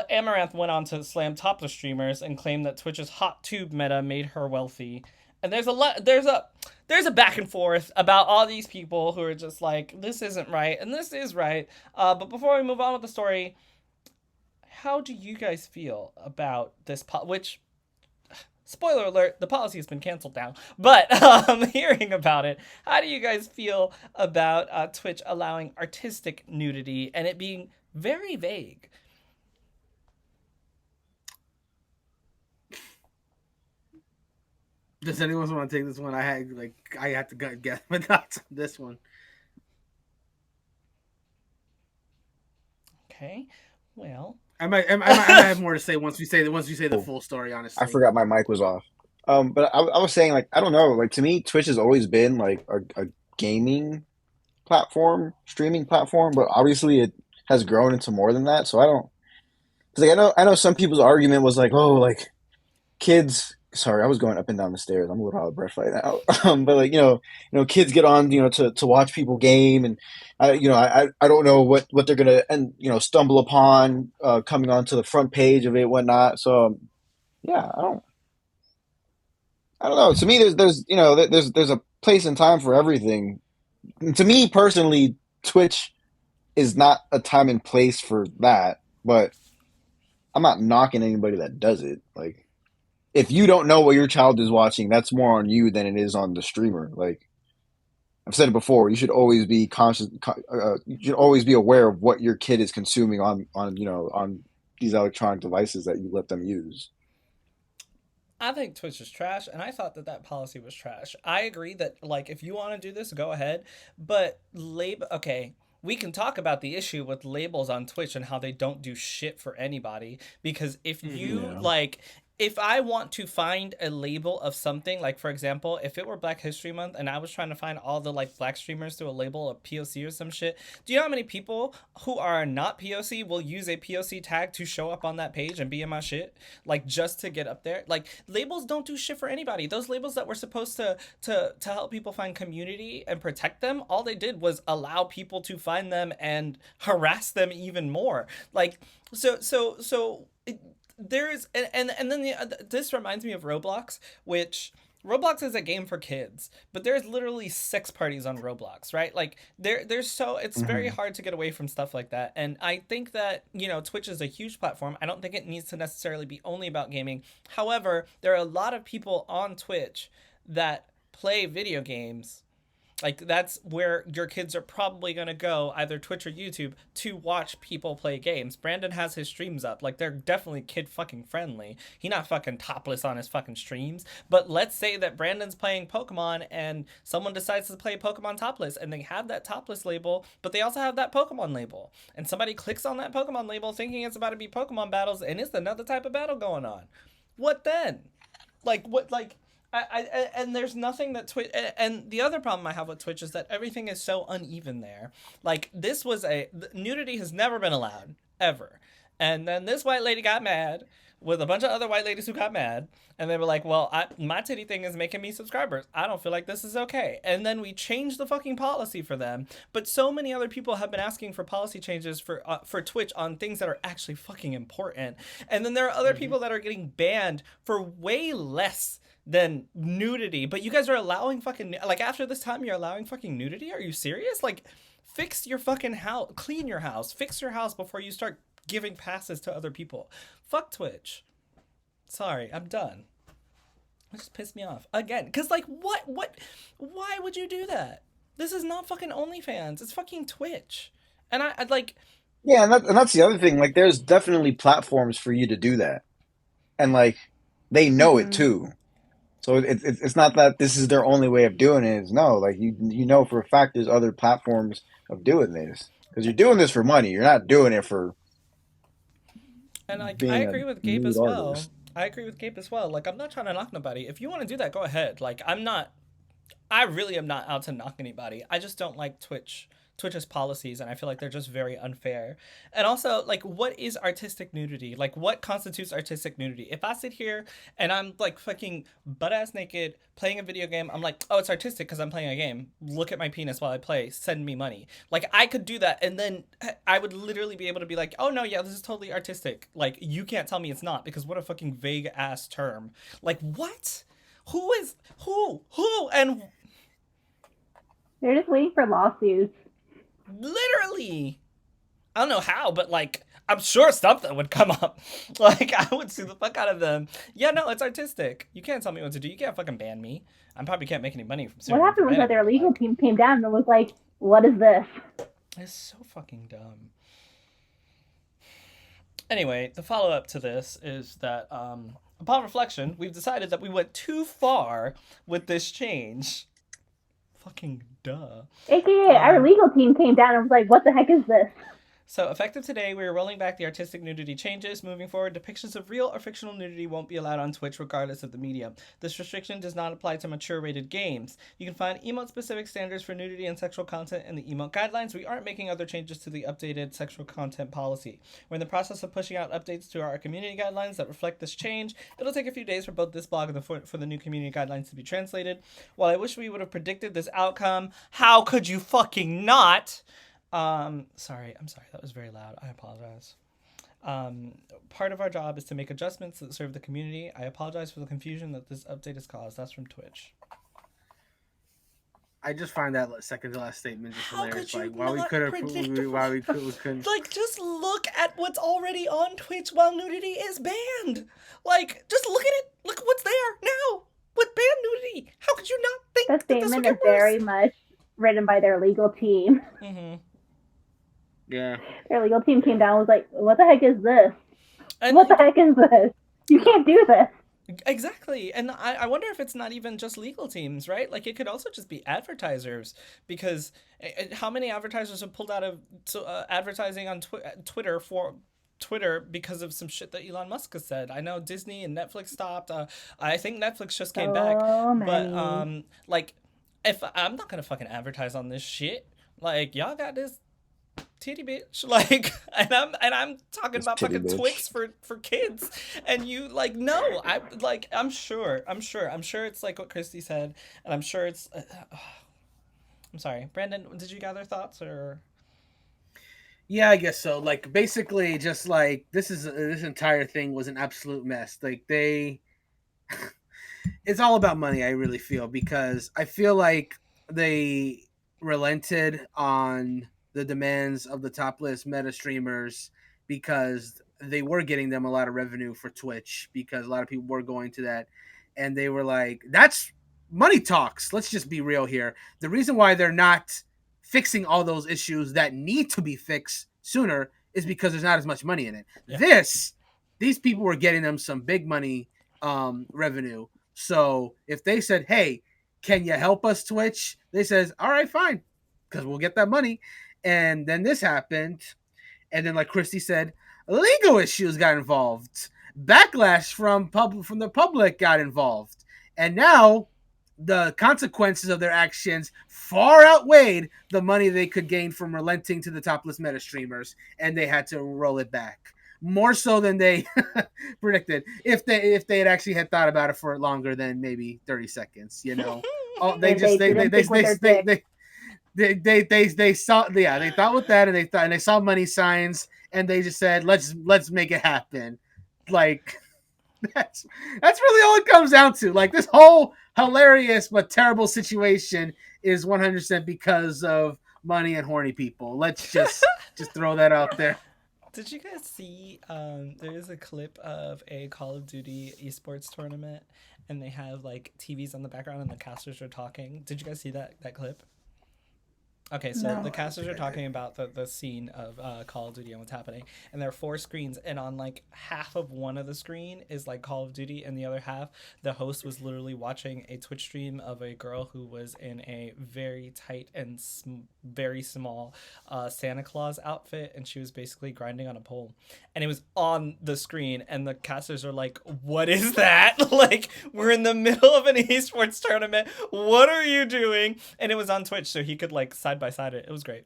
Amaranth went on to slam topless streamers and claim that Twitch's hot tube meta made her wealthy. And there's a back and forth about all these people who are just like, this isn't right and this is right. But before we move on with the story, how do you guys feel about this? Which, spoiler alert, the policy has been canceled now. But hearing about it, how do you guys feel about Twitch allowing artistic nudity and it being very vague? Does anyone want to take this one? I have to get my thoughts on this one. Okay, well, I might have more to say once we say the full story. Honestly, I forgot my mic was off. But I was saying, like, I don't know, like, to me, Twitch has always been like a gaming platform, streaming platform, but obviously it has grown into more than that. So I don't, because like, I know some people's argument was like, oh, like kids. Sorry, I was going up and down the stairs. I'm a little out of breath right now. But like, kids get on, to watch people game, and I don't know what they're gonna stumble upon coming onto the front page of it, whatnot. So yeah, I don't know. To me, there's a place and time for everything. To me personally, Twitch is not a time and place for that, but I'm not knocking anybody that does it. Like, if you don't know what your child is watching, that's more on you than it is on the streamer. Like I've said it before, you should always be conscious. You should always be aware of what your kid is consuming on these electronic devices that you let them use. I think Twitch is trash, and I thought that policy was trash. I agree that, like, if you want to do this, go ahead. But okay, we can talk about the issue with labels on Twitch and how they don't do shit for anybody. Because if you, if I want to find a label of something, like, for example, if it were Black History Month and I was trying to find all the, like, black streamers through a label of POC or some shit, do you know how many people who are not POC will use a POC tag to show up on that page and be in my shit? Like, just to get up there? Like, labels don't do shit for anybody. Those labels that were supposed to help people find community and protect them, all they did was allow people to find them and harass them even more. Like, there's and then this reminds me of Roblox, which Roblox is a game for kids, but there's literally sex parties on Roblox, right? Like it's very hard to get away from stuff like that. And I think that, Twitch is a huge platform. I don't think it needs to necessarily be only about gaming. However, there are a lot of people on Twitch that play video games. Like, that's where your kids are probably going to go, either Twitch or YouTube, to watch people play games. Brandon has his streams up. Like, they're definitely kid fucking friendly. He not fucking topless on his fucking streams. But let's say that Brandon's playing Pokemon and someone decides to play Pokemon topless, and they have that topless label, but they also have that Pokemon label. And somebody clicks on that Pokemon label thinking it's about to be Pokemon battles, and it's another type of battle going on. What then? Like, what, like... and there's nothing that Twitch, and the other problem I have with Twitch is that everything is so uneven there. Like, nudity has never been allowed, ever. And then this white lady got mad with a bunch of other white ladies who got mad, and they were like, well, my titty thing is making me subscribers. I don't feel like this is okay. And then we changed the fucking policy for them. But so many other people have been asking for policy changes for Twitch on things that are actually fucking important. And then there are other people that are getting banned for way less than nudity. But you guys are allowing fucking, like, after this time, you're allowing fucking nudity? Are you serious? Like, fix your fucking house, clean your house, fix your house before you start giving passes to other people. Fuck Twitch. Sorry, I'm done. It just pissed me off again. Cause like, what? Why would you do that? This is not fucking OnlyFans. It's fucking Twitch. And I'd like. Yeah, and that's the other thing. Like, there's definitely platforms for you to do that, and like they know it too. So it's not that this is their only way of doing it. It's no, like you know for a fact there's other platforms of doing this because you're doing this for money. You're not doing it for. And like, being I a agree with Gabe nude as well. artist. I agree with Gabe as well. Like, I'm not trying to knock nobody. If you want to do that, go ahead. Like, I really am not out to knock anybody. I just don't like Twitch's policies, and I feel like they're just very unfair. And also, like, what is artistic nudity? Like, what constitutes artistic nudity? If I sit here and I'm like fucking butt-ass naked playing a video game, I'm like, oh, it's artistic because I'm playing a game. Look at my penis while I play. Send me money. Like, I could do that, and then I would literally be able to be like, oh no, yeah, this is totally artistic. Like, you can't tell me it's not, because what a fucking vague ass term. Like, what? Who? And They're just waiting for lawsuits. literally, I don't know how, but like, I'm sure something would come up. Like, I would sue the fuck out of them. Yeah, no, it's artistic. You can't tell me what to do. You can't fucking ban me. I probably can't make any money from suing What them happened for was that banning their me, legal like, team came down and was like, "What is this?" it's so fucking dumb. Anyway, the follow-up to this is that, upon reflection, we've decided that we went too far with this change. Fucking duh. AKA, our legal team came down and was like, "What the heck is this?" So, effective today, we are rolling back the artistic nudity changes. Moving forward, depictions of real or fictional nudity won't be allowed on Twitch regardless of the medium. This restriction does not apply to mature-rated games. You can find emote-specific standards for nudity and sexual content in the emote guidelines. We aren't making other changes to the updated sexual content policy. We're in the process of pushing out updates to our community guidelines that reflect this change. It'll take a few days for both this blog and for the new community guidelines to be translated. While I wish we would have predicted this outcome, how could you fucking not? I'm sorry, that was very loud. I apologize. Part of our job is to make adjustments that serve the community. I apologize for the confusion that this update has caused. That's from Twitch. I just find that second to last statement just How hilarious. could you Like, why we not couldn't, predict- we couldn't. Like, just look at what's already on Twitch while nudity is banned. Like, just look at it. Look what's there now. With banned nudity. How could you not think That that this would statement get is very much written by their legal team. Mm-hmm. Yeah. Their legal team came down and was like, "What the heck is this? And What the heck is this? You can't do this." exactly. And I wonder if it's not even just legal teams, right? Like, it could also just be advertisers, because how many advertisers have pulled out of advertising on Twitter for Twitter because of some shit that Elon Musk has said. I know Disney and Netflix stopped. I think Netflix just came back. But like, if I'm not gonna fucking advertise on this shit, like, y'all got this titty bitch, like, and I'm talking This about titty fucking bitch. Twix for kids, and you like, no, I'm sure it's like what Christy said, and I'm sure it's I'm sorry, Brandon, did you gather thoughts? Or Yeah, I guess so. Like, basically, just like this entire thing was an absolute mess. Like, it's all about money. I really feel, because I feel like they relented on the demands of the top list meta streamers, because they were getting them a lot of revenue for Twitch, because a lot of people were going to that, and they were like, "That's money talks. Let's just be real here." The reason why they're not fixing all those issues that need to be fixed sooner is because there's not as much money in it. Yeah. These people were getting them some big money revenue. So if they said, "Hey, can you help us, Twitch?" They says, "All right, fine, because we'll get that money." And then this happened, and then, like Christy said, legal issues got involved. Backlash from the public got involved, and now the consequences of their actions far outweighed the money they could gain from relenting to the topless meta streamers, and they had to roll it back. more so than they predicted. If they had actually had thought about it for longer than maybe 30 seconds, you know. Oh, They didn't think with their dick. they saw, yeah, they thought with that, and they saw money signs, and they just said, let's make it happen. Like that's really all it comes down to. Like, this whole hilarious but terrible situation is 100% because of money and horny people. Let's just throw that out there. Did you guys see there is a clip of a Call of Duty esports tournament, and they have like TVs on the background and the casters are talking? Did you guys see that clip? Okay, so No. the casters are talking about the scene of Call of Duty and what's happening, and there are 4 screens, and on like half of one of the screen is like Call of Duty, and the other half, the host was literally watching a Twitch stream of a girl who was in a very tight and very small Santa Claus outfit, and she was basically grinding on a pole, and it was on the screen, and the casters are like, "What is that? Like, we're in the middle of an esports tournament. What are you doing?" And it was on Twitch, so he could like side by side it. It was great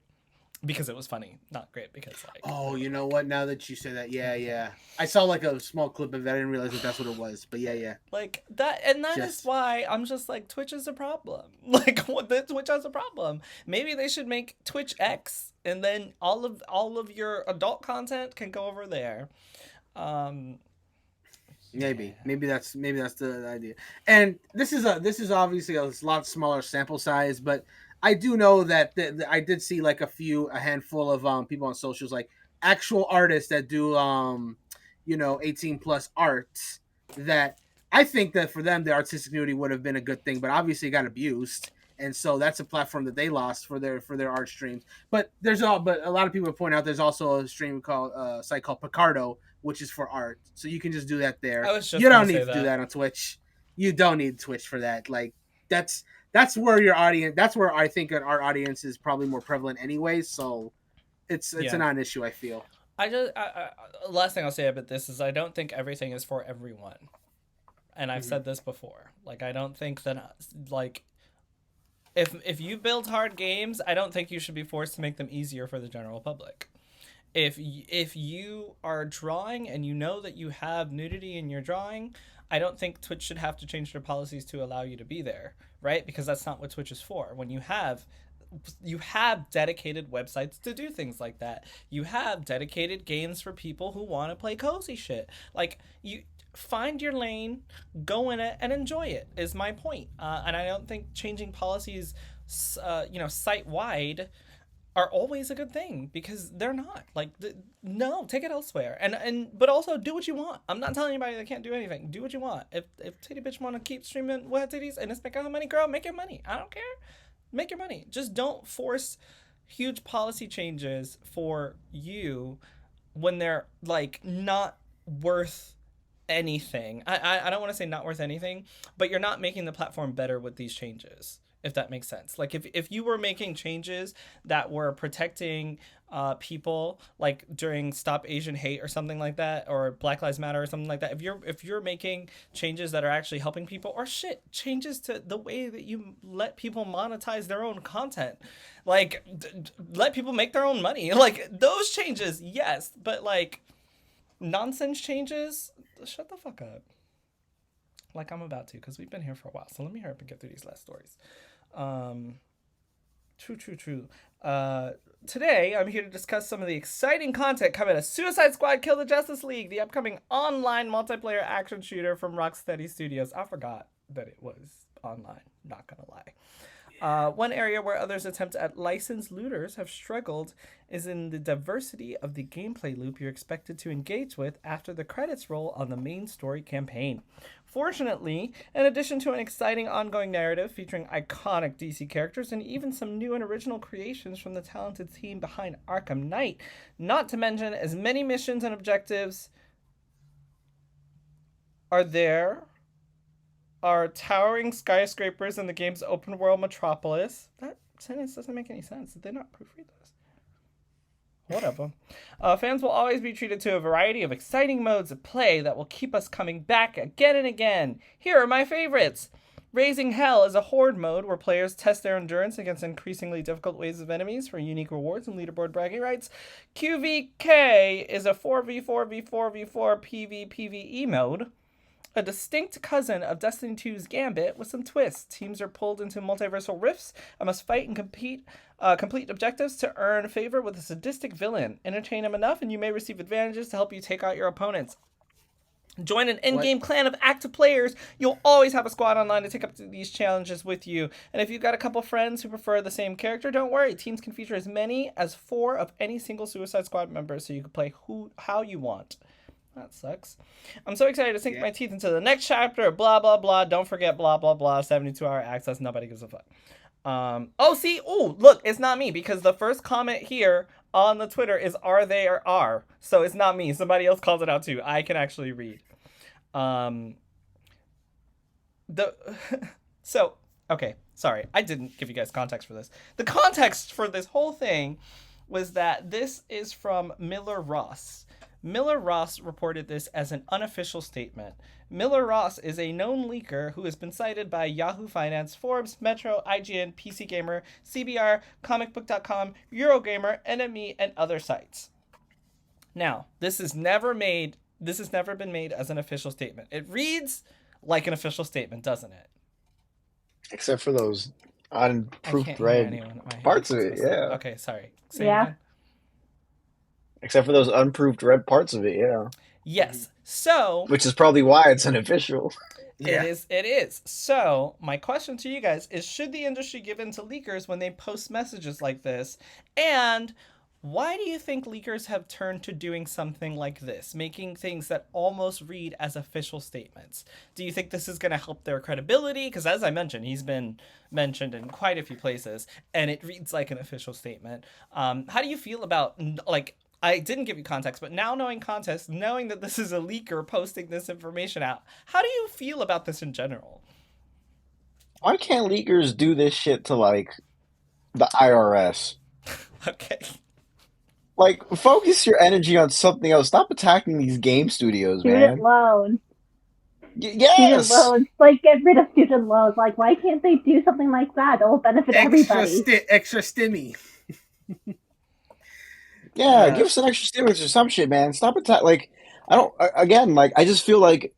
because it was funny, not great because like. Oh, you know what? Now that you say that, yeah, I saw like a small clip of it. I didn't realize that's what it was, but yeah. Like that, and that Just- is why I'm just like, Twitch is a problem. Like, what? Twitch has a problem. Maybe they should make Twitch X, and then all of your adult content can go over there. Maybe that's the idea. And this is obviously a lot smaller sample size, but I do know that I did see like a handful of people on socials, like actual artists that do 18 plus art, that I think that for them the artistic community would have been a good thing, but obviously it got abused, and so that's a platform that they lost for their art streams. But a lot of people point out there's also a stream called site called Picardo, which is for art, so you can just do that there. I was just You don't gonna need say to do that. that on Twitch. You don't need Twitch for that. Like, that's where your audience. That's where I think our audience is probably more prevalent anyway. So it's Yeah. a non-issue, I feel. Last thing I'll say about this is I don't think everything is for everyone, and I've said this before. Like, I don't think that like. If you build hard games, I don't think you should be forced to make them easier for the general public. If you are drawing and you know that you have nudity in your drawing, I don't think Twitch should have to change their policies to allow you to be there, right? Because that's not what Twitch is for. When you have dedicated websites to do things like that. You have dedicated games for people who want to play cozy shit. Like, you find your lane, go in it, and enjoy it, is my point. And I don't think changing policies, site-wide are always a good thing, because they're not. Like, no, take it elsewhere. But also do what you want. I'm not telling anybody they can't do anything. Do what you want. If titty bitch want to keep streaming wet titties and it's making money, girl, make your money. I don't care. Make your money. Just don't force huge policy changes for you when they're like not worth anything. I don't want to say not worth anything, but you're not making the platform better with these changes, if that makes sense. Like, if you were making changes that were protecting people, like during Stop Asian Hate or something like that, or Black Lives Matter or something like that, if you're making changes that are actually helping people, or changes to the way that you let people monetize their own content, like let people make their own money, like those changes, yes, but like nonsense changes, shut the fuck up. Like I'm about to, because we've been here for a while, so let me hurry up and get through these last stories. True. Today, I'm here to discuss some of the exciting content coming to Suicide Squad Kill the Justice League, the upcoming online multiplayer action shooter from Rocksteady Studios. I forgot that it was online, not gonna lie. One area where others' attempts at licensed looters have struggled is in the diversity of the gameplay loop you're expected to engage with after the credits roll on the main story campaign. Fortunately, in addition to an exciting ongoing narrative featuring iconic DC characters and even some new and original creations from the talented team behind Arkham Knight, not to mention as many missions and objectives are towering skyscrapers in the game's open world metropolis. That sentence doesn't make any sense. Did they not proofread this? Whatever. Fans will always be treated to a variety of exciting modes of play that will keep us coming back again and again. Here are my favorites. Raising Hell is a horde mode where players test their endurance against increasingly difficult waves of enemies for unique rewards and leaderboard bragging rights. QVK is a 4v4v4v4 PvPvE mode, a distinct cousin of Destiny 2's Gambit with some twists. Teams are pulled into multiversal rifts and must fight and complete objectives to earn favor with a sadistic villain. Entertain him enough and you may receive advantages to help you take out your opponents. Join an in-game clan of active players. You'll always have a squad online to take up these challenges with you. And if you've got a couple friends who prefer the same character, don't worry. Teams can feature as many as 4 of any single Suicide Squad member, so you can play how you want. That sucks. I'm so excited to sink my teeth into the next chapter. Blah, blah, blah. Don't forget blah, blah, blah. 72-hour access. Nobody gives a fuck. Look, it's not me because the first comment here on the Twitter is are they or are. So it's not me. Somebody else calls it out too. I can actually read. Okay, sorry. I didn't give you guys context for this. The context for this whole thing was that this is from Miller Ross. Miller Ross reported this as an unofficial statement. Miller Ross is a known leaker who has been cited by Yahoo Finance, Forbes, Metro, IGN, PC Gamer, CBR, comicbook.com, Eurogamer, NME, and other sites. Now, this has never been made as an official statement. It reads like an official statement, doesn't it? Except for those unproofed red parts of it, yeah. Okay, sorry. Say it again. Except for those unproved red parts of it, yeah. Yes. So, which is probably why it's unofficial. It is. So, my question to you guys is, should the industry give in to leakers when they post messages like this? And why do you think leakers have turned to doing something like this, making things that almost read as official statements? Do you think this is going to help their credibility? Because as I mentioned, he's been mentioned in quite a few places, and it reads like an official statement. How do you feel about, I didn't give you context, but now knowing context, knowing that this is a leaker posting this information out, how do you feel about this in general? Why can't leakers do this shit to, the IRS? Okay. Focus your energy on something else. Stop attacking these game studios, man. Student loans. Yes! Student loans. Get rid of student loans. Why can't they do something like that? That will benefit everybody. Extra stimmy. Yeah, give us an extra stimulus or some shit, man. Stop attacking. I just feel like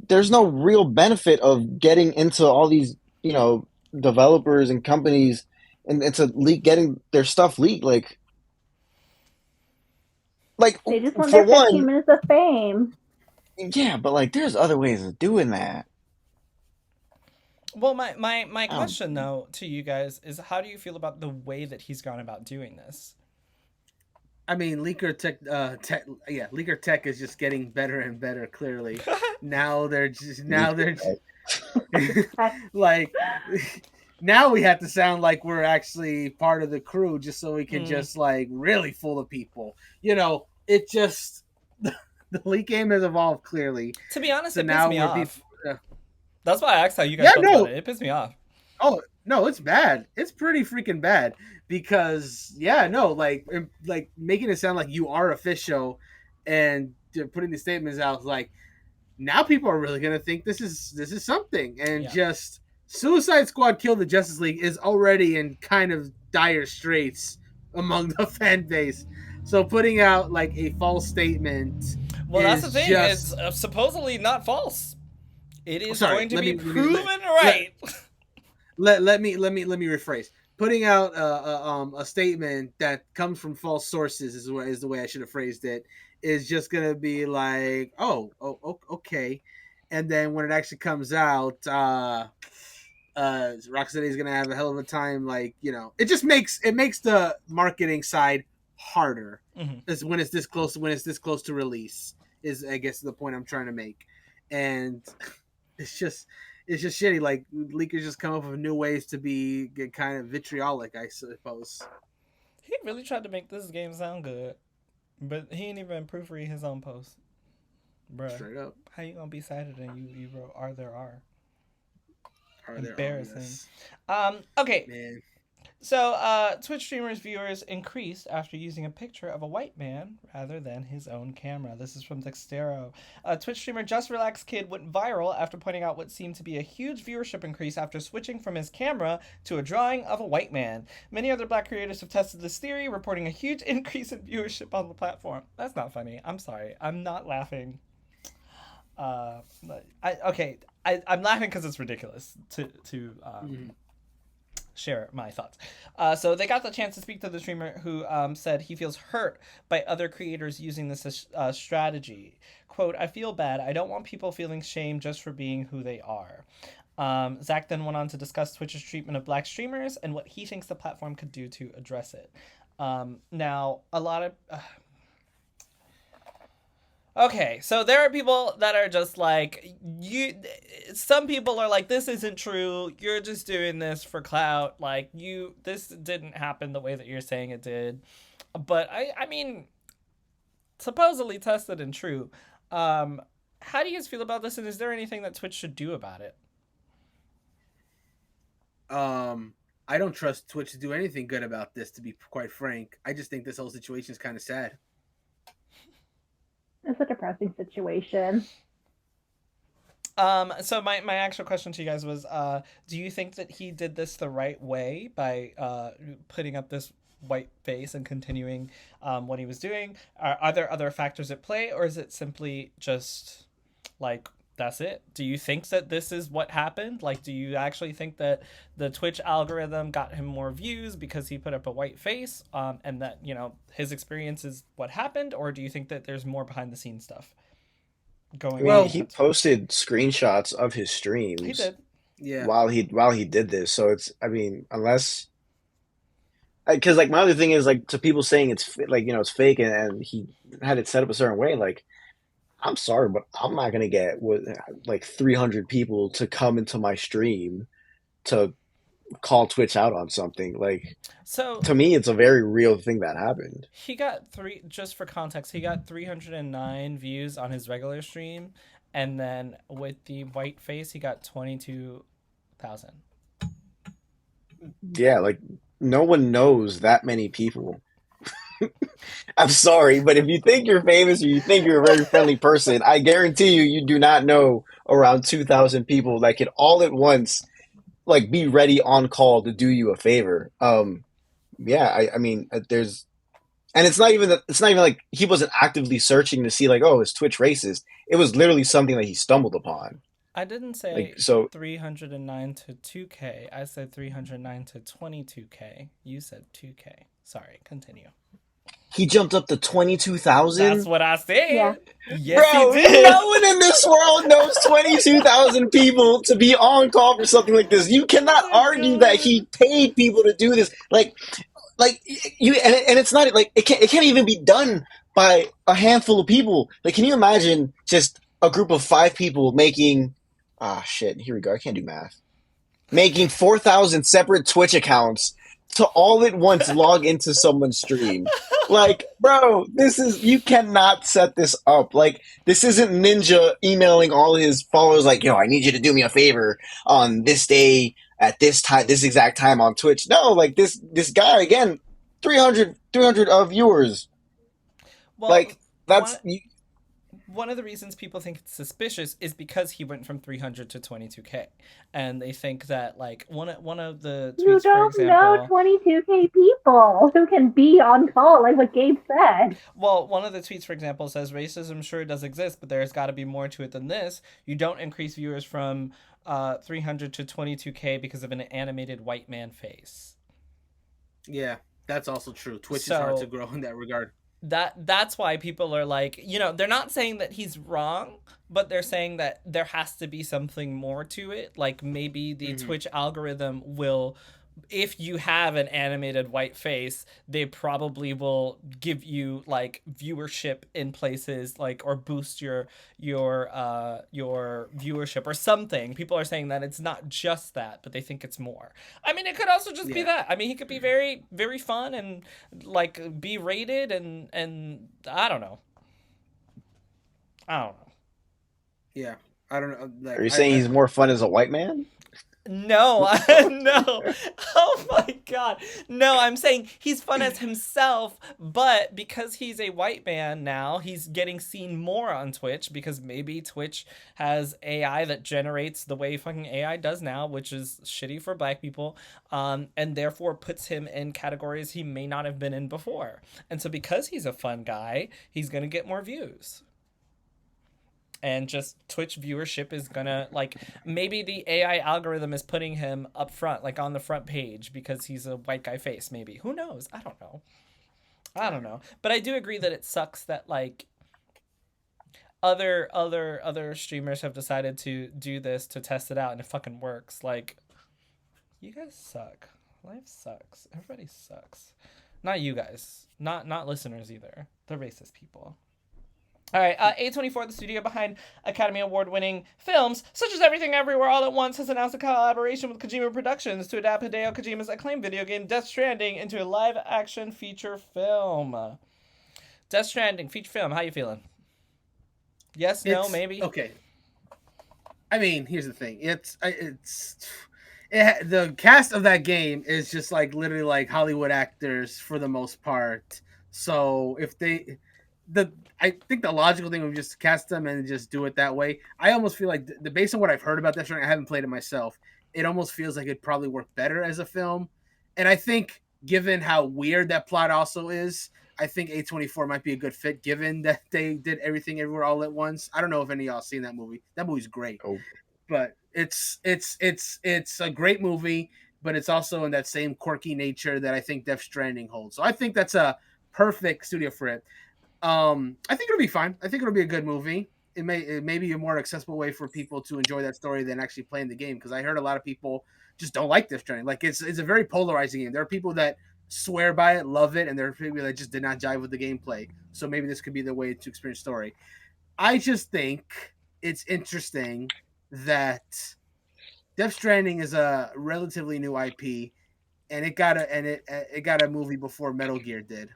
there's no real benefit of getting into all these, developers and companies and into getting their stuff leaked. They just want their 15 minutes of fame. Yeah, but there's other ways of doing that. Well, my question though to you guys is, how do you feel about the way that he's gone about doing this? I mean, leaker tech is just getting better and better. Clearly, now they're now we have to sound like we're actually part of the crew, just so we can just really fool the people. It just the leak game has evolved clearly. To be honest, it pissed me off. That's why I asked how you guys felt about it. It pissed me off. Oh no, it's bad. It's pretty freaking bad because making it sound like you are official and putting the statements out now people are really gonna think this is something, and just Suicide Squad Kill the Justice League is already in kind of dire straits among the fan base. So putting out a false statement. Well, that's the thing. It's supposedly not false. It is going to be proven right. Let me rephrase. Putting out a statement that comes from false sources is the way I should have phrased it. Is just gonna be okay, and then when it actually comes out, Rocksteady is gonna have a hell of a time. It just makes the marketing side harder. Mm-hmm. When it's this close to release is, I guess, the point I'm trying to make, and it's just shitty. Leakers just come up with new ways to get kind of vitriolic, I suppose. He really tried to make this game sound good, but he ain't even proofread his own post. Bruh. Straight up. How you gonna be cited and you wrote are there are? Are there embarrassing. Are, yes. Okay. Man. So, Twitch streamers' viewers increased after using a picture of a white man rather than his own camera. This is from Dextero. Twitch streamer Just Relax Kid went viral after pointing out what seemed to be a huge viewership increase after switching from his camera to a drawing of a white man. Many other black creators have tested this theory, reporting a huge increase in viewership on the platform. That's not funny. I'm sorry. I'm not laughing. I'm laughing because it's ridiculous to share my thoughts. So they got the chance to speak to the streamer who said he feels hurt by other creators using this as strategy. Quote, I feel bad. I don't want people feeling shame just for being who they are. Zach then went on to discuss Twitch's treatment of black streamers and what he thinks the platform could do to address it. Now, a lot of... Okay, so there are people that are just like, some people are like, this isn't true, you're just doing this for clout, like, this didn't happen the way that you're saying it did. But, I mean, supposedly tested and true. How do you guys feel about this, and is there anything that Twitch should do about it? I don't trust Twitch to do anything good about this, to be quite frank. I just think this whole situation is kind of sad. It's a depressing situation. So my actual question to you guys was, do you think that he did this the right way by putting up this white face and continuing what he was doing? Are there other factors at play, or is it simply just like, that's it? Do you think that this is what happened? Like, do you actually think that the Twitch algorithm got him more views because he put up a white face, and that, you know, his experience is what happened? Or do you think that there's more behind the scenes stuff going on? He posted screenshots of his streams. He did. Yeah. While he did this, so it's, I mean, unless, because like my other thing is like, to people saying it's like, you know, it's fake and he had it set up a certain way, like, I'm sorry, but I'm not gonna get like 300 people to come into my stream to call Twitch out on something. Like, so to me, it's a very real thing that happened. He got just for context, he got 309 views on his regular stream, and then with the white face, he got 22,000. Yeah, like no one knows that many people. I'm sorry, but if you think you're famous or you think you're a very friendly person, I guarantee you do not know around 2,000 people that could all at once like be ready on call to do you a favor. Yeah, I mean, there's, and it's not even like he wasn't actively searching to see like, oh, is Twitch racist? It was literally something that he stumbled upon. I didn't say Like, so 309 to 2K. I said 309 to 22K. You said 2K. Sorry, continue. he jumped up to 22,000. That's what I said. Yeah. Yes, Bro, he did. no one in this world knows 22,000 people to be on call for something like this. You cannot argue that he paid people to do this. Like you, and it's not like it can't even be done by a handful of people. Like, can you imagine just a group of 5 people making? Ah, shit. Here we go. I can't do math. Making 4,000 separate Twitch accounts to all at once log into someone's stream. Like, bro, you cannot set this up. Like, this isn't Ninja emailing all his followers like, yo, I need you to do me a favor on this day at this time, this exact time on Twitch. No, like this guy, again, 300 viewers. Well, like, that's... One of the reasons people think it's suspicious is because he went from 300 to 22K, and they think that like one of the tweets, You don't know 22K people who can be on call, like what Gabe said. Well, one of the tweets, for example, says racism sure does exist, but there's got to be more to it than this. You don't increase viewers from 300 to 22K because of an animated white man face. Yeah, that's also true. Twitch is hard to grow in that regard. That's why people are like, you know, they're not saying that he's wrong, but they're saying that there has to be something more to it. Like maybe the Twitch algorithm will, if you have an animated white face, they probably will give you like viewership in places like, or boost your viewership or something. People are saying that it's not just that, but they think it's more. I mean, it could also just be that. I mean, he could be very, very fun and like be rated and I don't know. Yeah, I don't know. Like, Are you saying he's more fun as a white man? No, no. Oh my god. No, I'm saying he's fun as himself, but because he's a white man now, he's getting seen more on Twitch because maybe Twitch has AI that generates the way fucking AI does now, which is shitty for black people, and therefore puts him in categories he may not have been in before. And so because he's a fun guy, he's going to get more views. And just Twitch viewership is gonna, like, maybe the AI algorithm is putting him up front, like on the front page because he's a white guy face, maybe. Who knows? I don't know. But I do agree that it sucks that, like, other streamers have decided to do this to test it out and it fucking works. Like, you guys suck. Life sucks. Everybody sucks. Not you guys. Not listeners either. The racist people. All right, A24, the studio behind Academy Award-winning films, such as Everything Everywhere All at Once, has announced a collaboration with Kojima Productions to adapt Hideo Kojima's acclaimed video game Death Stranding into a live-action feature film. Death Stranding, feature film, how you feeling? Yes, no, maybe? Okay. I mean, here's the thing. The cast of that game is just like literally like Hollywood actors for the most part. So if I think the logical thing would be just cast them and just do it that way. I almost feel like based on what I've heard about Death Stranding, I haven't played it myself. It almost feels like it'd probably work better as a film. And I think given how weird that plot also is, I think A24 might be a good fit given that they did Everything Everywhere All at Once. I don't know if any of y'all seen that movie. That movie's great. Oh. But it's a great movie, but it's also in that same quirky nature that I think Death Stranding holds. So I think that's a perfect studio for it. I think it'll be fine. I think it'll be a good movie. It may be a more accessible way for people to enjoy that story than actually playing the game, because I heard a lot of people just don't like Death Stranding. Like it's a very polarizing game. There are people that swear by it, love it, and there are people that just did not jive with the gameplay. So maybe this could be the way to experience story. I just think it's interesting that Death Stranding is a relatively new IP, and it got a movie before Metal Gear did.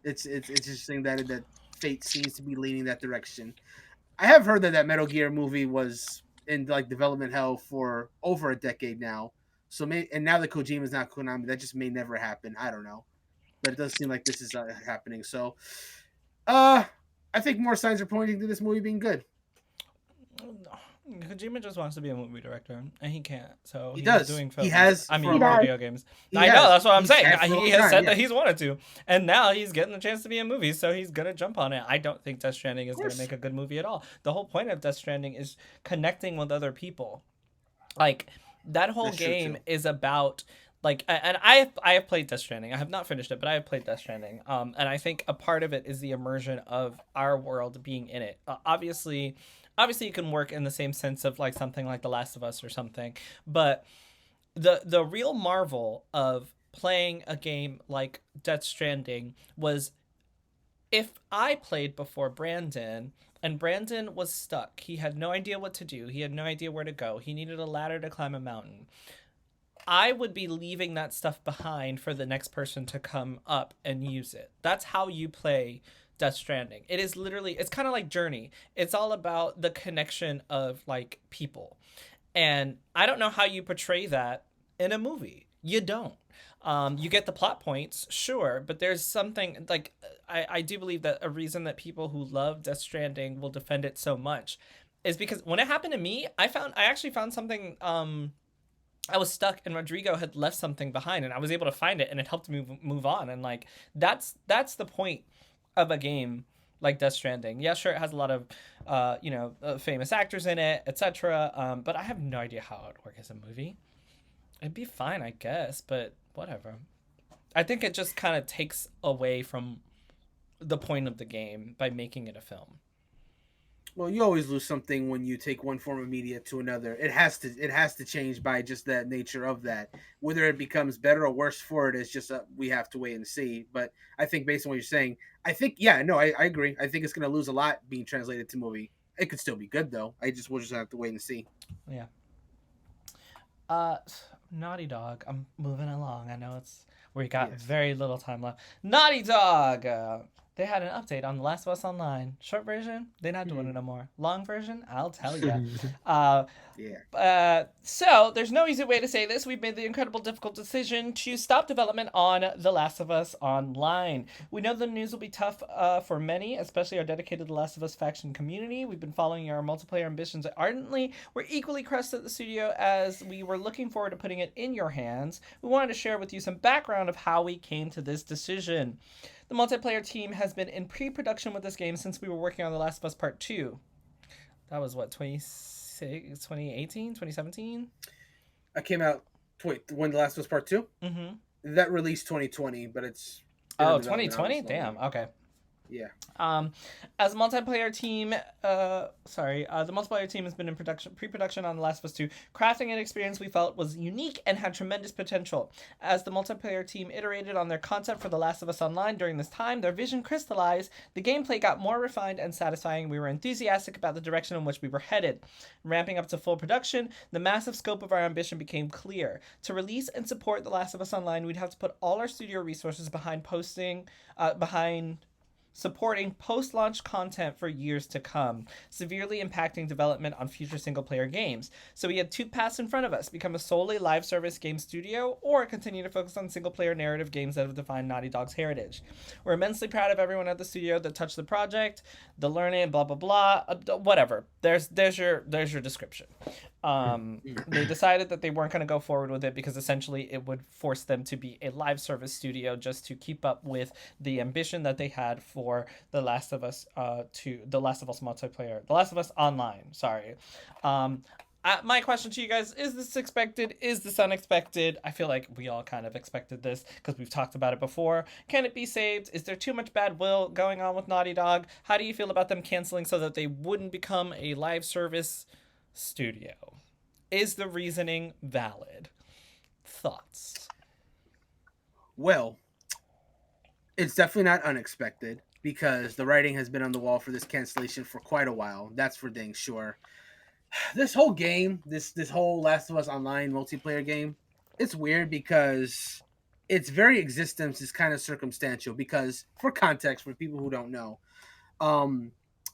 It's interesting that fate seems to be leaning that direction. I have heard that Metal Gear movie was in like development hell for over a decade now. So and now that Kojima's not Konami, that just may never happen. I don't know, but it does seem like this is happening. So, I think more signs are pointing to this movie being good. Kojima just wants to be a movie director, and he can't. So he does. Doing films. He has. Video games. I know. That's what I'm saying. He has said that he's wanted to, and now he's getting the chance to be in movies, so he's gonna jump on it. I don't think Death Stranding is gonna make a good movie at all. The whole point of Death Stranding is connecting with other people. Like that whole game is about. Like, and I have played Death Stranding. I have not finished it, but I have played Death Stranding. And I think a part of it is the immersion of our world being in it. Obviously it can work in the same sense of like something like The Last of Us or something, but the real marvel of playing a game like Death Stranding was if I played before Brandon and Brandon was stuck. He had no idea what to do. He had no idea where to go. He needed a ladder to climb a mountain. I would be leaving that stuff behind for the next person to come up and use it. That's how you play Death Stranding. It is literally, it's kind of like Journey. It's all about the connection of like people. And I don't know how you portray that in a movie. You don't. You get the plot points, sure, but there's something like I do believe that a reason that people who love Death Stranding will defend it so much is because when it happened to me, I actually found something. I was stuck and Rodrigo had left something behind and I was able to find it and it helped me move on. And like, that's the point of a game like Death Stranding. Yeah, sure, it has a lot of, famous actors in it, etc. But I have no idea how it would work as a movie. It'd be fine, I guess, but whatever. I think it just kind of takes away from the point of the game by making it a film. Well, you always lose something when you take one form of media to another. It has to change by just the nature of that. Whether it becomes better or worse for it is just we have to wait and see. But I think based on what you're saying, I agree. I think it's going to lose a lot being translated to movie. It could still be good though. We'll just have to wait and see. Yeah. Naughty Dog. I'm moving along. I know we got very little time left. Naughty Dog. They had an update on The Last of Us Online. Short version, they're not doing it no more. Long version, I'll tell you. Yeah. So there's no easy way to say this. We've made the incredible difficult decision to stop development on The Last of Us Online. We know the news will be tough for many, especially our dedicated The Last of Us faction community. We've been following our multiplayer ambitions ardently. We're equally crushed at the studio as we were looking forward to putting it in your hands. We wanted to share with you some background of how we came to this decision. The multiplayer team has been in pre-production with this game since we were working on The Last of Us Part 2. That was what, 2018, 2017? I came out when The Last of Us Part 2? Mm-hmm. That released 2020, but it's... Oh, 2020? Damn, okay. Yeah. As a multiplayer team, the multiplayer team has been in pre-production on The Last of Us 2, crafting an experience we felt was unique and had tremendous potential. As the multiplayer team iterated on their concept for The Last of Us Online during this time, their vision crystallized, the gameplay got more refined and satisfying. We were enthusiastic about the direction in which we were headed. Ramping up to full production, the massive scope of our ambition became clear. To release and support The Last of Us Online, we'd have to put all our studio resources behind supporting post-launch content for years to come, severely impacting development on future single-player games. So we had two paths in front of us: become a solely live service game studio, or continue to focus on single-player narrative games that have defined Naughty Dog's heritage. We're immensely proud of everyone at the studio that touched the project, the learning, blah blah blah, whatever. There's your description. They decided that they weren't going to go forward with it because essentially it would force them to be a live service studio just to keep up with the ambition that they had for The Last of Us The Last of Us multiplayer, The Last of Us Online. Sorry. My question to you guys: is this expected? Is this unexpected? I feel like we all kind of expected this because we've talked about it before. Can it be saved? Is there too much bad will going on with Naughty Dog? How do you feel about them canceling so that they wouldn't become a live service studio? Is the reasoning valid? Thoughts? Well, it's definitely not unexpected because the writing has been on the wall for this cancellation for quite a while. That's for dang sure. This whole game, this whole Last of Us Online multiplayer game, it's weird because its very existence is kind of circumstantial. Because for context, for people who don't know,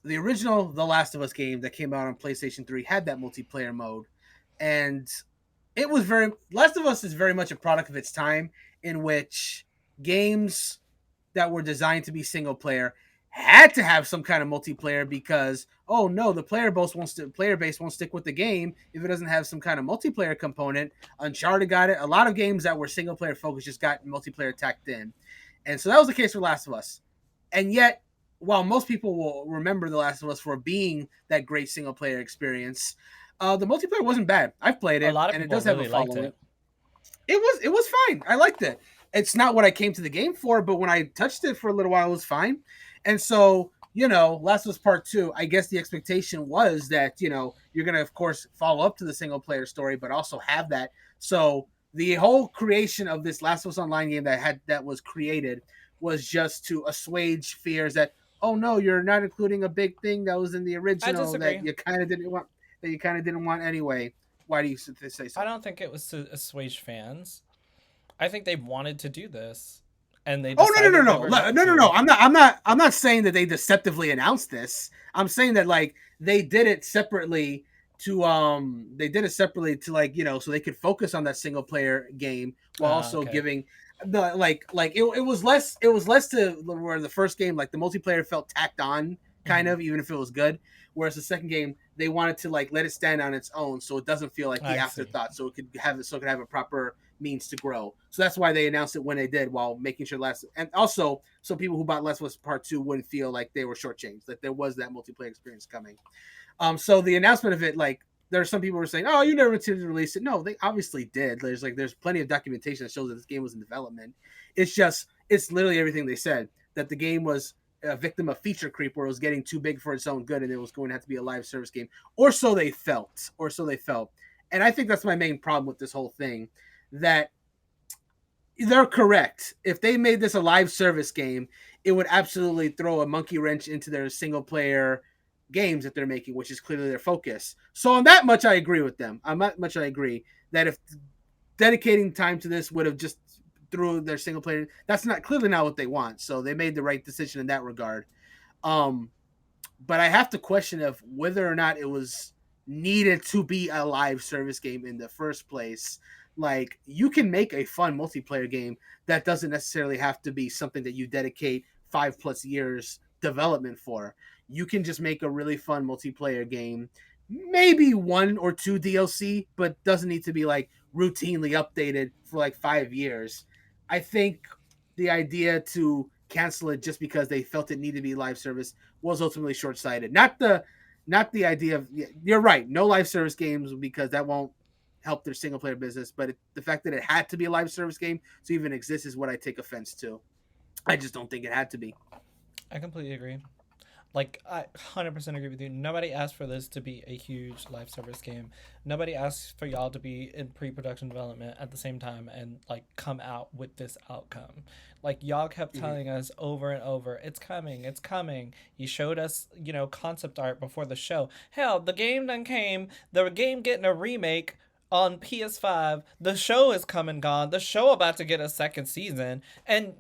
the original The Last of Us game that came out on PlayStation 3 had that multiplayer mode, and it was Last of Us is very much a product of its time, in which games that were designed to be single player had to have some kind of multiplayer because, oh no, the player base won't stick with the game if it doesn't have some kind of multiplayer component. Uncharted got it. A lot of games that were single player focused just got multiplayer tacked in. And so that was the case for Last of Us. And yet, while most people will remember The Last of Us for being that great single player experience, the multiplayer wasn't bad. I've played it, A lot of and it people does have really a liked following. it. It was fine. I liked it. It's not what I came to the game for, but when I touched it for a little while, it was fine. And so, Last of Us Part 2, I guess the expectation was that, you're going to, of course, follow up to the single player story, but also have that. So the whole creation of this Last of Us Online game that was created was just to assuage fears that, oh no, you're not including a big thing that was in the original that you kind of didn't want anyway. Why do you say so? I don't think it was to assuage fans. I think they wanted to do this, and they. No! I'm not saying that they deceptively announced this. I'm saying that they did it separately to so they could focus on that single player game while also giving the it was less to where the first game the multiplayer felt tacked on kind of, even if it was good, whereas the second game they wanted to let it stand on its own so it doesn't feel like the afterthought, so it could have a proper means to grow. So that's why they announced it when they did, while making sure and also so people who bought Last of Us Part 2 wouldn't feel like they were shortchanged, that there was that multiplayer experience coming. So the announcement of it, there are some people who were saying, oh, you never intended to release it. No, they obviously did. There's plenty of documentation that shows that this game was in development. It's literally everything they said, that the game was a victim of feature creep, where it was getting too big for its own good and it was going to have to be a live service game, or so they felt. And I think that's my main problem with this whole thing, that they're correct. If they made this a live service game, it would absolutely throw a monkey wrench into their single player games that they're making, which is clearly their focus. So on that much, I agree with them. On that much, I agree that if dedicating time to this would have just through their single player. That's clearly not what they want. So they made the right decision in that regard. But I have to question of whether or not it was needed to be a live service game in the first place. Like, you can make a fun multiplayer game that doesn't necessarily have to be something that you dedicate 5+ years development for. You can just make a really fun multiplayer game, maybe 1 or 2 DLC, but doesn't need to be like routinely updated for like 5 years. I think the idea to cancel it just because they felt it needed to be live service was ultimately short-sighted. Not the idea of, you're right, no live service games, because that won't help their single player business, but the fact that it had to be a live service game to even exist is what I take offense to. I just don't think it had to be. I completely agree. Like, I 100% agree with you. Nobody asked for this to be a huge live service game. Nobody asked for y'all to be in pre-production development at the same time and, like, come out with this outcome. Like, y'all kept telling us over and over, it's coming, it's coming. You showed us, you know, concept art before the show. Hell, the game done came. The game getting a remake on PS5. The show is come and gone. The show about to get a second season. And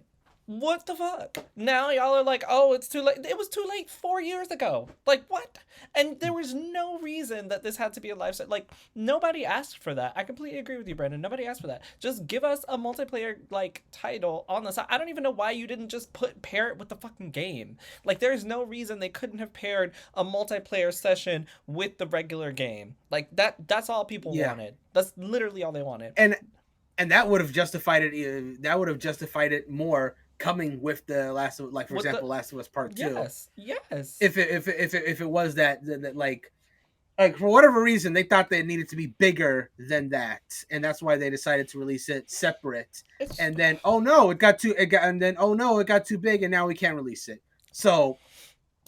what the fuck? Now y'all are like, oh, it's too late. It was too late 4 years ago. Like, what? And there was no reason that this had to be a live set. Like, nobody asked for that. I completely agree with you, Brandon. Nobody asked for that. Just give us a multiplayer, like, title on the side. I don't even know why you didn't just pair it with the fucking game. Like, there's no reason they couldn't have paired a multiplayer session with the regular game. Like, that's all people wanted. That's literally all they wanted. And that would have justified it. That would have justified it more, coming with the Last of, like, for example, Last of Us Part 2. Yes. If it was that like for whatever reason they thought they needed to be bigger than that, and that's why they decided to release it separate. And then it got too big, and now we can't release it. So,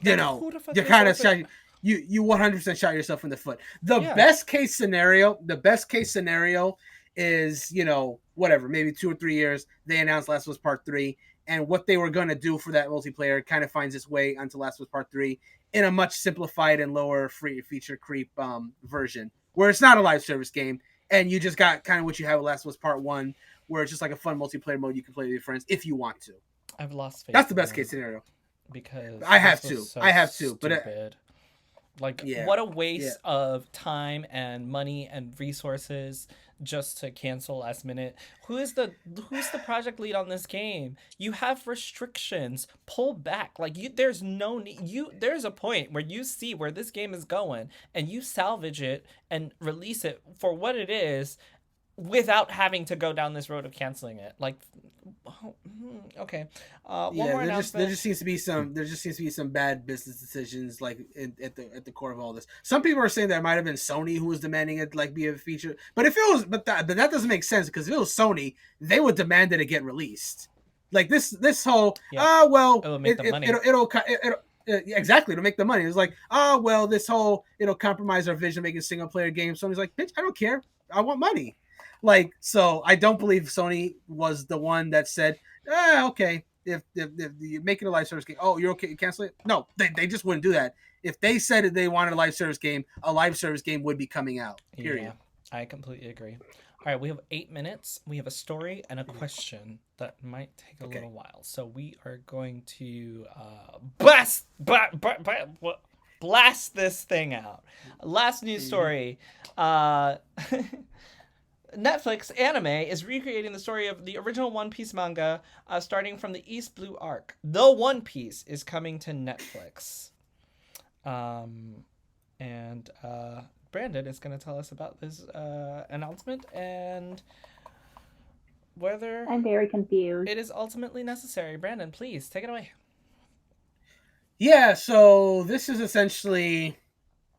you know, you kind of shot you 100% shot yourself in the foot. The best case scenario is, you know, whatever, maybe 2 or 3 years they announced Last of Us Part 3, and what they were going to do for that multiplayer kind of finds its way onto Last of Us Part 3 in a much simplified and lower free feature creep version, where it's not a live service game, and you just got kind of what you have with Last of Us Part 1, where it's just like a fun multiplayer mode you can play with your friends if you want to. I've lost faith. That's the best case scenario. Because I have to. But like, what a waste of time and money and resources just to cancel last minute. Who's the project lead on this game? You have restrictions. Pull back. Like, there's no need. There's a point where you see where this game is going, and you salvage it and release it for what it is, without having to go down this road of canceling it. Like, okay. One more announcement. There just seems to be some bad business decisions, like, at the core of all this. Some people are saying that it might have been Sony who was demanding it, like, be a feature. But if it was, but that doesn't make sense, because if it was Sony, they would demand that it get released. Like, this whole it'll make the money. It'll exactly, to make the money. It's like, this whole, it'll compromise our vision of making single player games. Sony's like, bitch, I don't care. I want money. Like, so I don't believe Sony was the one that said, okay, if you make it a live service game, you're okay, you cancel it? No, they just wouldn't do that. If they said that they wanted a live service game would be coming out, period. Yeah, I completely agree. All right, we have 8 minutes. We have a story and a question that might take a little while. So we are going to blast this thing out. Last news story. Netflix anime is recreating the story of the original One Piece manga, starting from the East Blue arc. The One Piece is coming to Netflix. And Brandon is going to tell us about this announcement and whether I'm very confused. it is ultimately necessary. Brandon, please take it away. Yeah, so this is essentially,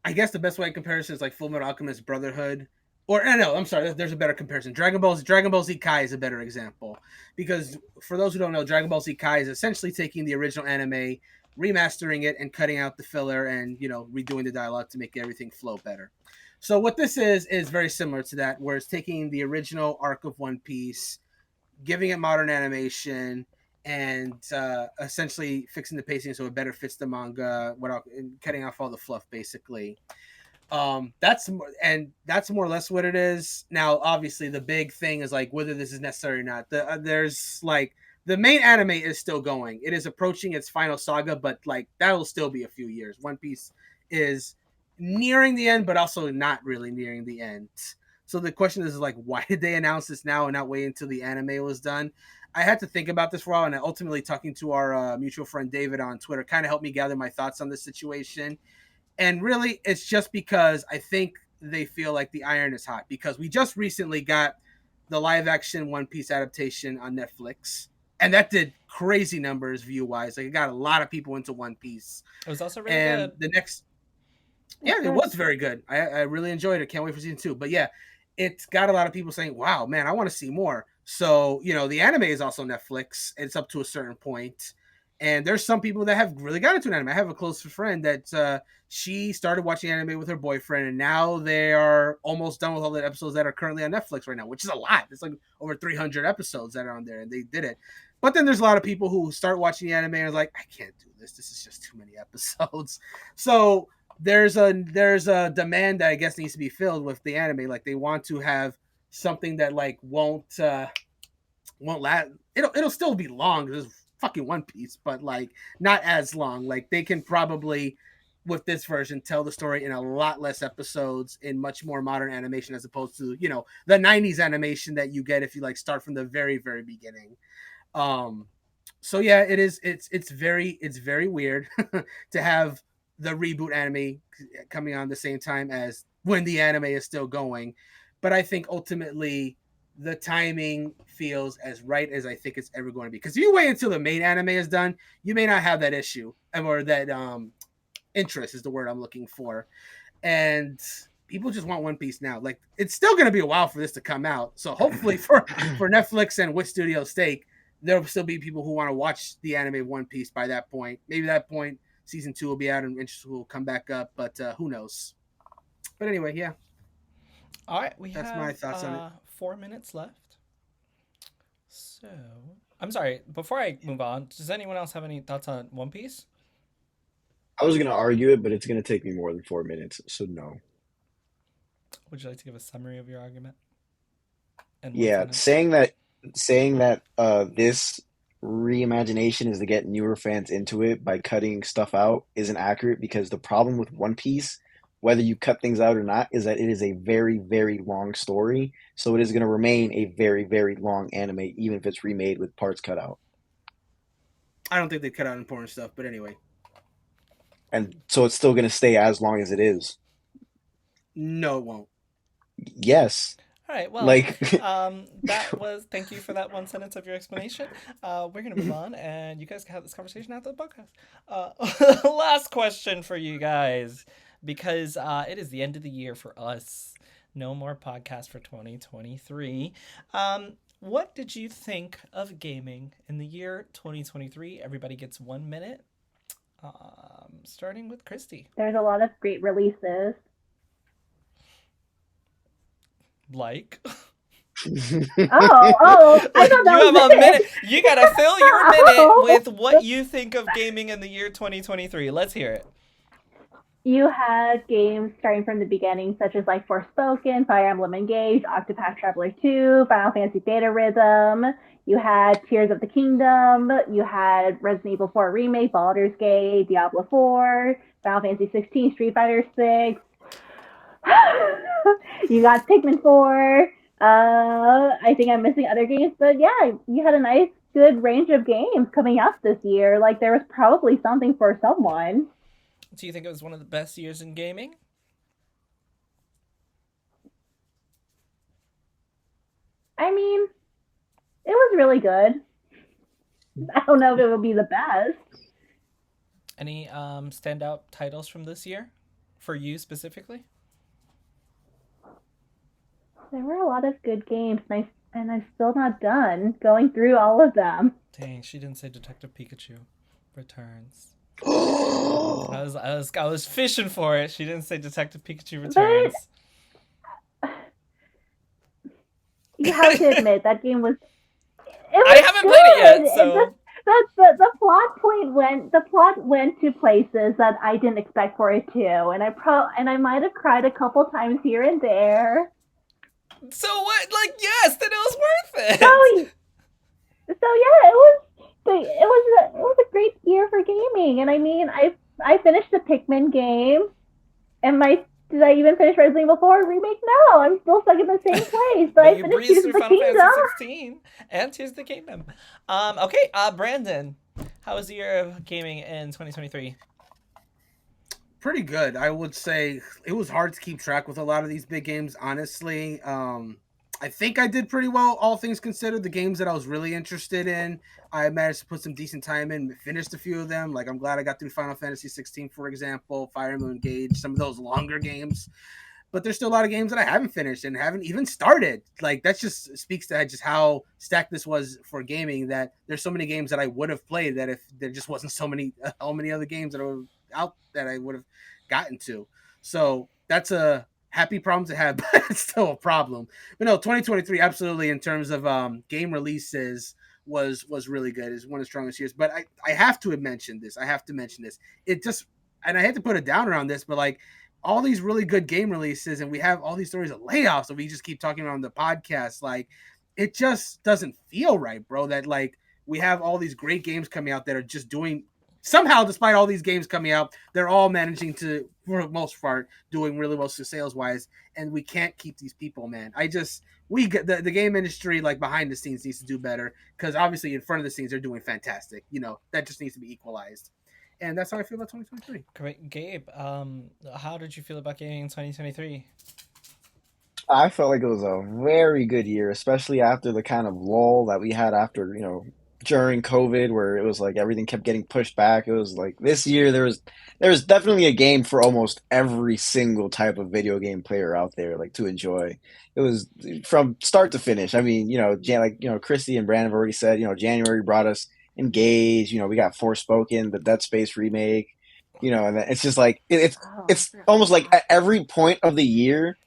I guess the best way to comparison is like Fullmetal Alchemist Brotherhood. Or, no, I'm sorry, there's a better comparison. Dragon Ball Z Kai is a better example. Because for those who don't know, Dragon Ball Z Kai is essentially taking the original anime, remastering it, and cutting out the filler and, you know, redoing the dialogue to make everything flow better. So what this is very similar to that, where it's taking the original arc of One Piece, giving it modern animation, and essentially fixing the pacing so it better fits the manga, cutting off all the fluff, basically. That's more or less what it is. Now, obviously, the big thing is like whether this is necessary or not. There's like the main anime is still going. It is approaching its final saga, but like that'll still be a few years. One Piece is nearing the end, but also not really nearing the end. So the question is like, why did they announce this now and not wait until the anime was done? I had to think about this for a while, and ultimately talking to our mutual friend David on Twitter kind of helped me gather my thoughts on this situation. And really, it's just because I think they feel like the iron is hot because we just recently got the live action One Piece adaptation on Netflix, and that did crazy numbers view wise. Like it got a lot of people into One Piece. It was also really And good. the next, yeah, it was very good. I really enjoyed it. Can't wait for season 2. But yeah, it's got a lot of people saying, "Wow, man, I want to see more." So the anime is also Netflix. It's up to a certain point. And there's some people that have really got into an anime. I have a close friend that she started watching anime with her boyfriend, and now they are almost done with all the episodes that are currently on Netflix right now, which is a lot. It's like over 300 episodes that are on there, and they did it. But then there's a lot of people who start watching the anime and are like, I can't do this. This is just too many episodes. So there's a demand that I guess needs to be filled with the anime. Like they want to have something that like won't last. It'll still be long. There's fucking One Piece, but like not as long. Like they can probably with this version tell the story in a lot less episodes in much more modern animation as opposed to the 90s animation that you get if you like start from the very very beginning. So yeah, it's very weird to have the reboot anime coming on the same time as when the anime is still going, but I think ultimately the timing feels as right as I think it's ever going to be. Because if you wait until the main anime is done, you may not have that issue or that interest is the word I'm looking for. And people just want One Piece now. Like it's still going to be a while for this to come out. So hopefully for Netflix and Wit Studios' sake, there'll still be people who want to watch the anime One Piece by that point. Maybe that point season 2 will be out and interest will come back up, but who knows? But anyway, yeah. All right, That's my thoughts on it. 4 minutes left. So, I'm sorry. Before I move on, does anyone else have any thoughts on One Piece? I was gonna argue it, but it's gonna take me more than 4 minutes, so no. Would you like to give a summary of your argument? And Yeah, saying that this reimagination is to get newer fans into it by cutting stuff out isn't accurate because the problem with One Piece, whether you cut things out or not, is that it is a very, very long story. So it is going to remain a very, very long anime, even if it's remade with parts cut out. I don't think they cut out important stuff, but anyway. And so it's still going to stay as long as it is. No, it won't. Yes. All right, well, Like, thank you for that one sentence of your explanation. We're going to move on, and you guys can have this conversation after the podcast. Last question for you guys, because it is the end of the year for us. No more podcast for 2023. What did you think of gaming in the year 2023? Everybody gets 1 minute. Starting with Christy. There's a lot of great releases. Like? Oh, I thought that you was have a it. minute. You gotta fill your minute with what you think of gaming in the year 2023. Let's hear it. You had games starting from the beginning, such as like Forspoken, Fire Emblem Engage, Octopath Traveler 2, Final Fantasy Beta Rhythm. You had Tears of the Kingdom. You had Resident Evil 4 Remake, Baldur's Gate, Diablo 4, Final Fantasy 16, Street Fighter 6. You got Pikmin 4. I think I'm missing other games, but yeah, you had a nice, good range of games coming up this year. Like there was probably something for someone. Do you think it was one of the best years in gaming? I mean, it was really good. I don't know if it would be the best. Any standout titles from this year for you specifically? There were a lot of good games, and I'm still not done going through all of them. Dang, she didn't say Detective Pikachu Returns. I was fishing for it. She didn't say Detective Pikachu Returns. But you have to admit that game was. I haven't played it yet, so the plot went to places that I didn't expect for it to, and I might have cried a couple times here and there. So what? Like, yes, then it was worth it. So yeah, it was a great year for gaming, and I mean, I finished the Pikmin game, and did I even finish Resident Evil 4 remake? No, I'm still stuck in the same place. But I you finished breezed Tears through of the Final Kingdom. Fantasy 16 and Tears of the Kingdom. Okay, Brandon, how was the year of gaming in 2023? Pretty good. I would say it was hard to keep track with a lot of these big games, honestly. I think I did pretty well, all things considered. The games that I was really interested in, I managed to put some decent time in, finished a few of them. Like, I'm glad I got through Final Fantasy 16, for example, Fire Emblem Engage, some of those longer games. But there's still a lot of games that I haven't finished and haven't even started. Like, that just speaks to just how stacked this was for gaming, that there's so many games that I would have played that if there just wasn't so many other games that are out that I would have gotten to. So that's a happy problem to have, but it's still a problem. But no, 2023 absolutely, in terms of game releases, was really good. It's one of the strongest years. But I have to mention this. It just, and I hate to put a downer on this, but like, all these really good game releases, and we have all these stories of layoffs that we just keep talking about on the podcast. Like, it just doesn't feel right, bro. That like we have all these great games coming out that are just doing somehow, despite all these games coming out, they're all managing to, for the most part, doing really well sales wise, and we can't keep these people, man. We get the game industry, like, behind the scenes, needs to do better, because obviously in front of the scenes they're doing fantastic. That just needs to be equalized. And that's how I feel about 2023. Great, Gabe. How did you feel about gaming in 2023? I felt like it was a very good year, especially after the kind of lull that we had after, during COVID, where it was like everything kept getting pushed back. It was like this year there was definitely a game for almost every single type of video game player out there, like, to enjoy. It was from start to finish. I mean, Christy and Brandon have already said, January brought us Engage. We got Forspoken, the Dead Space remake. And then it's just like it's almost like at every point of the year,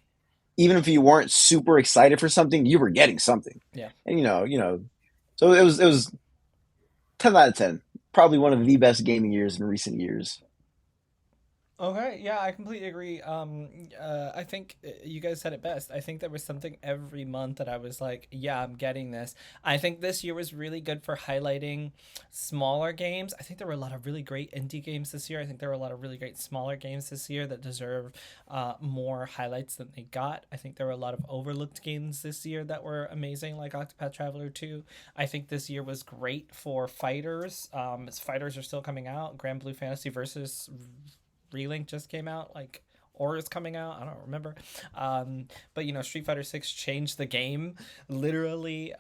even if you weren't super excited for something, you were getting something. Yeah. And so it was 10 out of 10. Probably one of the best gaming years in recent years. Okay, yeah, I completely agree. I think you guys said it best. I think there was something every month that I was like, yeah, I'm getting this. I think this year was really good for highlighting smaller games. I think there were a lot of really great indie games this year. I think there were a lot of really great smaller games this year that deserve more highlights than they got. I think there were a lot of overlooked games this year that were amazing, like Octopath Traveler 2. I think this year was great for fighters. Fighters are still coming out. Grand Blue Fantasy versus Relink just came out, or is coming out, I don't remember. But Street Fighter 6 changed the game, literally.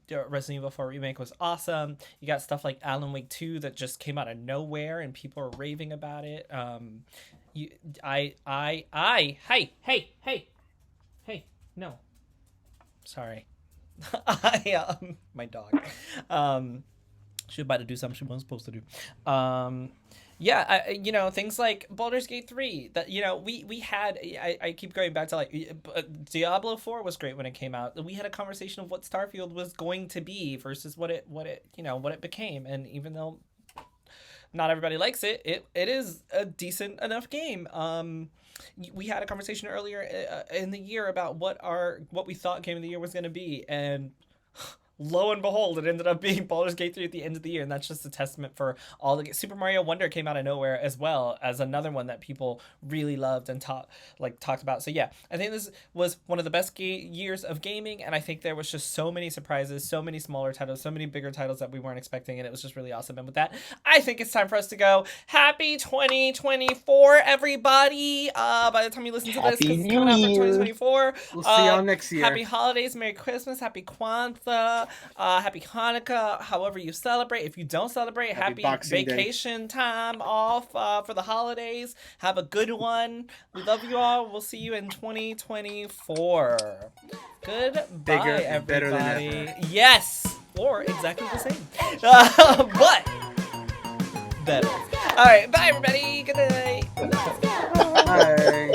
Resident Evil 4 remake was awesome. You got stuff like Alan Wake 2 that just came out of nowhere and people are raving about it. Hey, no, sorry. My dog, she was about to do something she wasn't supposed to do. Yeah, things like Baldur's Gate 3 that, we had, I keep going back to, Diablo 4 was great when it came out. We had a conversation of what Starfield was going to be versus what it became. And even though not everybody likes it, it is a decent enough game. We had a conversation earlier in the year about what we thought Game of the Year was going to be, and lo and behold, it ended up being Baldur's Gate 3 at the end of the year, and that's just a testament for all the... Super Mario Wonder came out of nowhere as well as another one that people really loved and talked about. So yeah, I think this was one of the best years of gaming, and I think there was just so many surprises, so many smaller titles, so many bigger titles that we weren't expecting, and it was just really awesome. And with that, I think it's time for us to go. Happy 2024, everybody! By the time you listen to this, because it's coming out for 2024. We'll see y'all next year. Happy holidays, Merry Christmas, Happy Kwanzaa, happy Hanukkah, however you celebrate. If you don't celebrate, happy vacation time off for the holidays. Have a good one. We love you all. We'll see you in 2024. Goodbye, Bigger, everybody. better than ever. Yes, or exactly the same. But better. All right, bye, everybody. Good night. Bye.